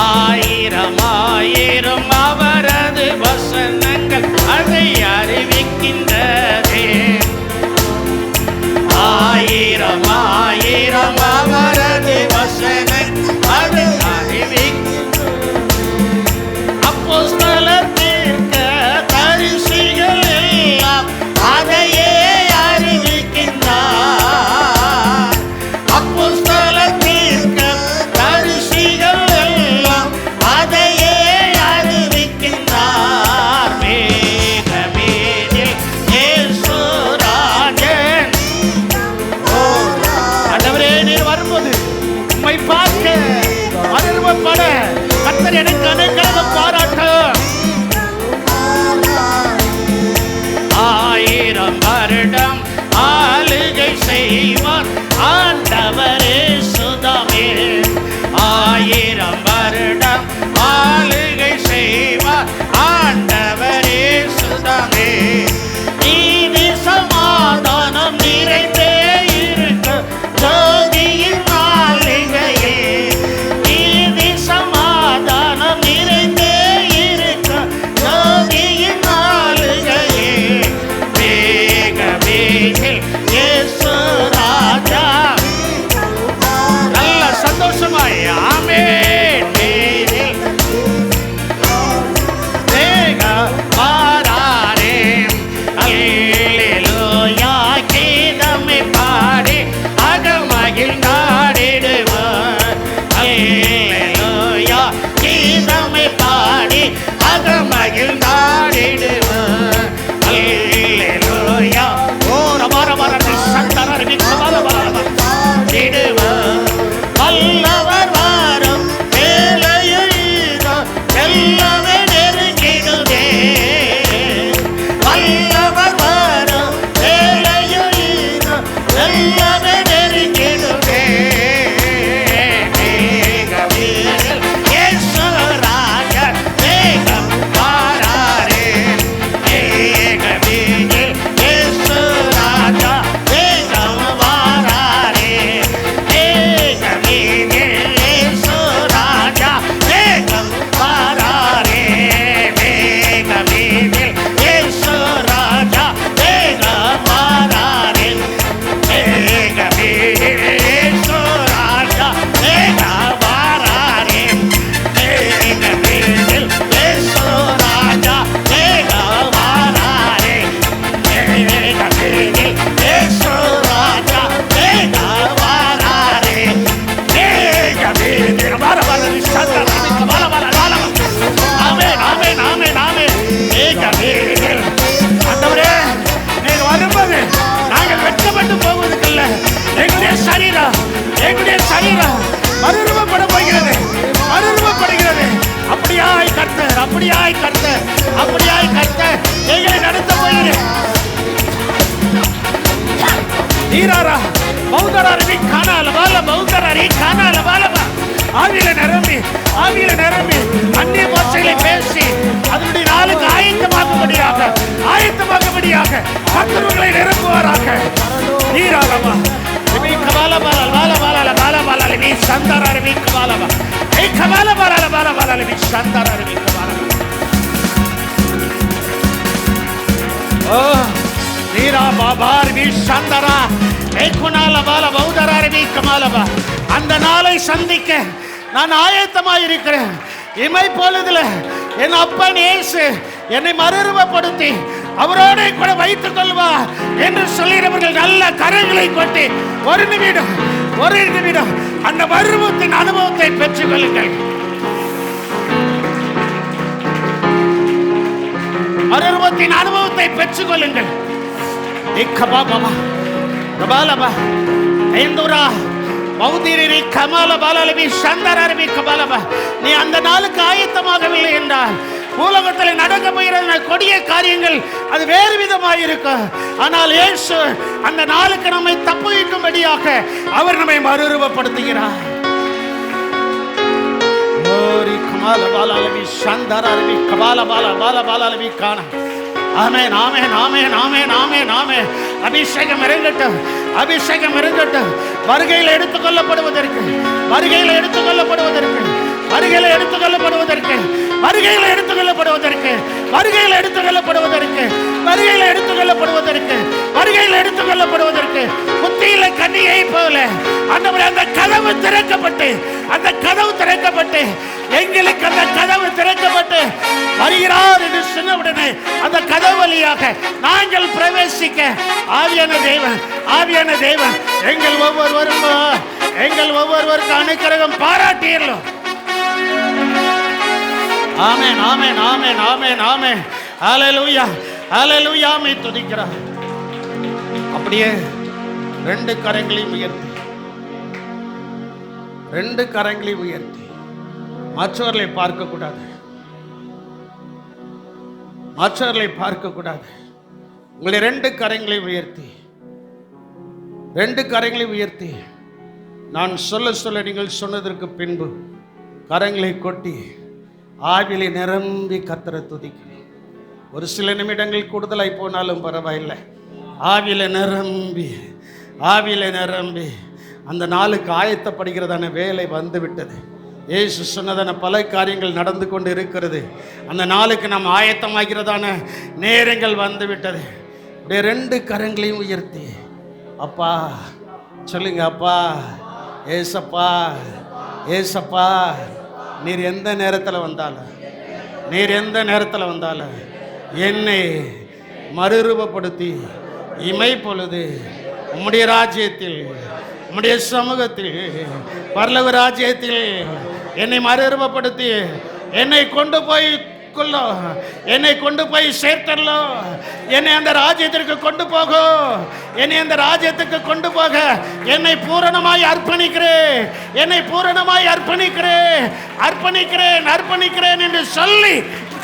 ஆயிரம் ஆயிரம் அவரது வசனங்கள் அதை அறிவிக்கின்றதே. ஆயிரம் ஆயிரம் அவரது வசனங்கள் அதை அப்போஸ்தலத்திற்கு தரிசிகள் எல்லாம் அதையே அறிவிக்கின்றார். அப்போஸ்தலத்திற்கு தரிசிகள் எல்லாம் அதையே அறிவிக்கின்றார். மேகமேனில் இயேசுராஜன். ஆண்டவரே, நீர் வரும்போது உம்மை பார்க்க அருள்பட கர்த்தர் எனக்கு அனைக்காக பாராட்ட. ஆயிரம் வருடம் ஆளுகை செய்வார் ஆண்டவரே சுதமே. ஆயிரம் வருடம் ஆளுகை செய்வார் ஆண்டவரே சுதமே. நீதி சமாதானம் நிறைந்தே இருக்க ஜோதியின் மாளிகையே. நீதி சமாதானம் நிறைந்தே இருக்க ஜோதியின் மாளிகையே. மேகமேனில் இயேசுராஜா. நல்ல சந்தோஷமாய் ஆமென். மேனில் மேகமானாரே. அல்லேலூயா கீதமை பாடி அகமகிழ்ந்தாடிடுவார். அல்லேலூயா கீதமை பாடி அகமகிழ்ந்தாடிடுவார். அல்லேலூயா ஓ ரமர மரதி சந்தனர் விக்கமல மரதிடுவார். வல்லவர் வாரம் வேலையெய்த எல்லாமே நெருங்கிடுதே. வல்லவர் வாரம் வேலையெய்த எல்லாமே நெருங்கிடுதே. மேகமேனில் இயேசுராஜன் மேகம் வாராரே. மேகமேனில் இயேசுராஜா மேகம் வாராரே. மேகமேனில் இயேசுராஜா மேகம் வாராரே. மேகமேனில் இயேசுராஜா மேகம் வாராரே. மேகமேனில் இயேசுராஜா மேகம் வாராரே. மேகமேனில் இயேசுராஜா மேகம் வாராரே. மேகமேனில் இயேசுராஜா மேகம் வாராரே. மேகமேனில் வரவரதி சந்தனதி கமலமல. ஆமென் ஆமென் ஆமென் ஆமென். மேகமேனில் ஆண்டவரே, நீர் வரும்போது நாங்கள் வெட்கப்பட்டு போவதற்கில்ல. எங்களுடைய சரீரம் மறுரூபப்பட போகிறது, மறுரூபப்படுகிறது. அப்படியாய் கர்த்தர், அப்படியாய் கர்த்தர், அப்படியாய் கர்த்தர் எங்களை நடத்த போகிறேன். நீராரா பௌத்தராரி காணால பால பௌத்தராரி காணால பாலபா. ஆவியில நிரம்பி அந்நிய பாஷைகளை பேசி அதனுடைய நாளுக்கு ஆயத்தமாகும்படியாக கர்த்தர்களை நிரப்புவாராக. நீராரமா அந்த நாளை சந்திக்க நான் ஆயத்தமாயிருக்கிறேன். இமைப்பொழுதுல என் அப்பன் இயேசு என்னை மறுரூபப்படுத்தி அவரோட கூட வைத்துக் கொள்வார் என்று சொல்லிடுவர்கள். நல்ல கரங்களை கொட்டி ஒரு நிமிடம் ஒரு நிமிடம் அந்த மறுரூபத்தின் அனுபவத்தை பெற்றுக் கொள்ளுங்கள். மறுரூபத்தின் அனுபவத்தை பெற்றுக் கொள்ளுங்கள். நீ அந்த நாளுக்கு ஆயத்தமாகவில்லை என்றால் உலகத்தில் நடக்க போகிற கொடிய காரியங்கள் அது வேறு விதமாக இருக்கும். ஆனால் இயேசு அந்த நாளுக்கு நம்மை தப்புவிக்கும்படியாக அவர் நம்மை மறுரூபப்படுத்துகிறார். ஆமென், ஆமென், ஆமென், ஆமென், ஆமென், ஆமென். அபிஷேகம் இறங்கட்டும், அபிஷேகம் இறங்கட்டும். வருகையில் எடுத்துக்கொள்ளப்படுவதற்கு, வருகையில் எடுத்துக்கொள்ளப்படுவதற்கு, வருகையில் எடுத்துக்கொள்ளப்படுவதற்கு, வருகையில் எடுத்துக்கொள்ளப்படுவதற்கு, வருகையில் எடுத்துக்கொள்ளப்படுவதற்கு, வருகையில் எடுத்துக்கொள்ளப்படுவதற்கு, வருகையில் எடுத்துக்கொள்ளப்படுவதற்கு புத்தியில கன்னியை போல ஆண்டவரே அந்த கதவு திறக்கப்பட்டு, அந்த கதவு திறக்கப்பட்டு, எங்களுக்கு அந்த கதவு திறக்கப்பட்டு வருகிறார் என்று சொன்னவுடனே அந்த கதவு வழியாக நாங்கள் பிரவேசிக்க ஆவியான தேவன், ஆவியான தேவன் எங்கள் ஒவ்வொருவருக்கு அனுக்கிரகம் பாராட்டியല്ലോ. ஆமென், ஆமென், ஆமென், ஆமென், ஆமென். ஹல்லேலூயா, ஹல்லேலூயா. மே துதிக்கிறார். அப்படியே ரெண்டு கரங்களையும் உயர்த்தி, ரெண்டு கரங்களையும் உயர்த்தி மற்றவர்களை பார்க்க கூடாது, மற்றவர்களை பார்க்க கூடாது. உங்களை ரெண்டு கரங்களை உயர்த்தி, ரெண்டு கரங்களை உயர்த்தி நான் சொல்ல சொல்ல நீங்கள் சொன்னதற்கு பின்பு கரங்களை கொட்டி ஆவிலை நிரம்பி கர்த்தரை துதிக்கணும். ஒரு சில நிமிடங்கள் கூடுதலாய் போனாலும் பரவாயில்லை. ஆவில நிரம்பி, ஆவில நிரம்பி அந்த நாளுக்கு ஆயத்தப்படுகிறதான வேலை வந்து விட்டது. இயேசு சொன்னதான பல காரியங்கள் நடந்து கொண்டு இருக்கிறது. அந்த நாளுக்கு நாம் ஆயத்தமாகிறதான நேரங்கள் வந்து விட்டது. அப்படியே ரெண்டு கரங்களையும் உயர்த்தி அப்பா சொல்லுங்க, அப்பா ஏசப்பா, ஏசப்பா. நீர் எந்த நேரத்தில் வந்தாலும், நீர் எந்த நேரத்தில் வந்தாலும் என்னை மறுரூபப்படுத்தி இமை பொழுது உம்முடைய ராஜ்யத்தில், உம்முடைய சமூகத்தில், பரலோக ராஜ்யத்தில் என்னை மறுரூபப்படுத்தி என்னை கொண்டு போய் கொள்ளோ, என்னை கொண்டு போய் சேர்த்தரலோ, என்னை அந்த ராஜ்யத்திற்கு கொண்டு போகும், என்னை அந்த ராஜ்யத்துக்கு கொண்டு போக என்னை பூரணமாய் அர்ப்பணிக்கிறேன், என்னை பூரணமாய் அர்ப்பணிக்கிறேன், அர்ப்பணிக்கிறேன், அர்ப்பணிக்கிறேன் என்று சொல்லி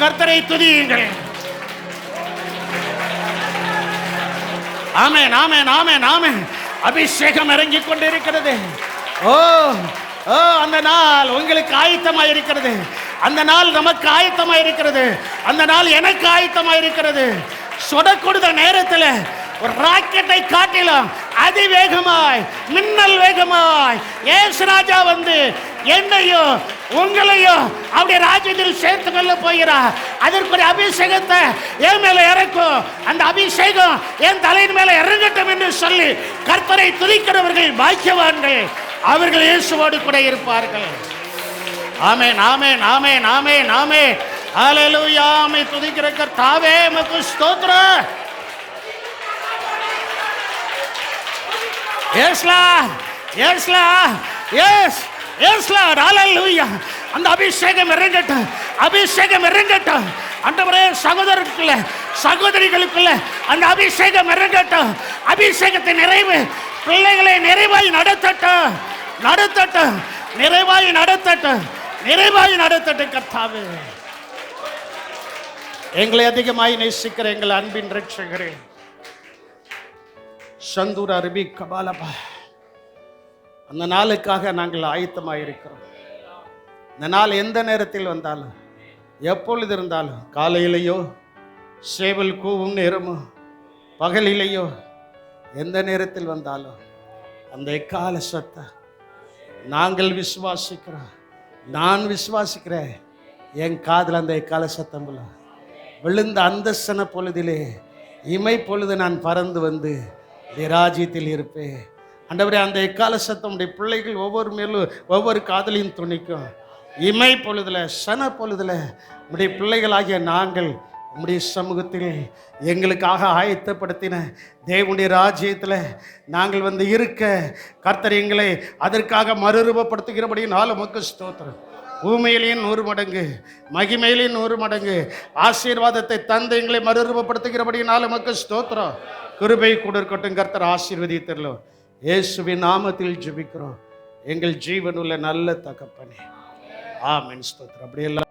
கர்த்தரை துதியுங்கள். ஆமென், ஆமென், ஆமென், ஆமென். அபிஷேகம் இறங்கி கொண்டிருக்கிறது. ஓ ஓ, அந்த நாள் உங்களுக்கு ஆயத்தமாக இருக்கிறது. அந்த நாள் நமக்கு ஆயத்தமாக இருக்கிறது. அந்த நாள் எனக்கு ஆயத்தமாக இருக்கிறது. சொடக்கொடுத்த நேரத்தில் ஒரு ராக்கெட்டை காட்டிலும் அதிவேகமாய், மின்னல் வேகமாய் இயேசு ராஜா வந்து என்னையும் உங்களையும் அவருடைய ராஜ்யத்தில் சேர்த்து கொள்ள போகிறார். அதற்குரிய அபிஷேகத்தை என் மேல இறக்கும். அந்த அபிஷேகம் என் தலையின் மேல இறங்கட்டும் என்று சொல்லி கர்த்தரை துதிக்கிறவர்கள் பாக்கியவான்கள். அவர்கள் இயேசுவோடு கூட இருப்பார்கள். ஆமென், ஆமென், ஆமென், ஆமென், ஆமென். ஹல்லேலூயா. மே துதிக்கிற கர்த்தாவே உமக்கு ஸ்தோத்திரம். Yes Lord, yes Lord, yes, yes Lord. Hallelujah. அந்த அபிஷேகம் இறங்கட்டும், அபிஷேகம் இறங்கட்டும். ஆண்டவரே, சகோதரர்களுக்குள்ள, சகோதரிகளுக்குள்ள அந்த அபிஷேகம் இறங்கட்டும். அபிஷேகத்தின் நிறைவு பிள்ளைகளை நிறைவாய் நடத்தட்டும், நடத்தட்டும், நிறைவாய் நடத்தட்டும், நிறைவாய் நடத்தட்டும். கர்த்தாவே, எங்களை அதிகமாய் நேசிக்கிற எங்கள் அன்பின் ரட்சகரே, சந்தூர் அரபி கபாலபா, அந்த நாளுக்காக நாங்கள் ஆயத்தமாக இருக்கிறோம். இந்த நாள் எந்த நேரத்தில் வந்தாலும், எப்பொழுது இருந்தாலும், காலையிலேயோ, சேவல் கூவும் நேரமோ, பகலிலேயோ, எந்த நேரத்தில் வந்தாலும் அந்த எக்கால சத்தம் நாங்கள் விசுவாசிக்கிறோம். நான் விசுவாசிக்கிறேன். என் காதில் அந்த எக்கால சத்தம் விழுந்த அந்த சன பொழுதிலே இமை பொழுது நான் பறந்து வந்து ராஜ்யத்தில் இருப்பேன். ஆண்டவரே, அந்த எக்கால சத்தம் உடைய பிள்ளைகள் ஒவ்வொரு மேலும் ஒவ்வொரு காதலையும் துணிக்கும். இமை பொழுதுல, சன பொழுதுல உடைய பிள்ளைகளாகிய நாங்கள் உம்முடைய சமூகத்தில் எங்களுக்காக ஆயத்தப்படுத்தின தேவனுடைய ராஜ்யத்தில் நாங்கள் வந்து இருக்க கர்த்தர் எங்களை அதற்காக மறுரூபப்படுத்துகிறபடியினால் உமக்கு ஸ்தோத்திரம். பூமியிலேயும் 100 மடங்கு, மகிமையிலேயும் 100 மடங்கு ஆசீர்வாதத்தை தந்து எங்களை மறுரூபப்படுத்துகிறபடியினால் உமக்கு ஸ்தோத்திரம். கிருபை கொடுக்கட்டும். கர்த்தர் ஆசீர்வதித்தரலாம். இயேசுவின் நாமத்தில் ஜெபிக்கிறோம் எங்கள் ஜீவனுள்ள நல்ல தகப்பனே. ஆமென். ஸ்தோத்திரம். அப்படியெல்லாம்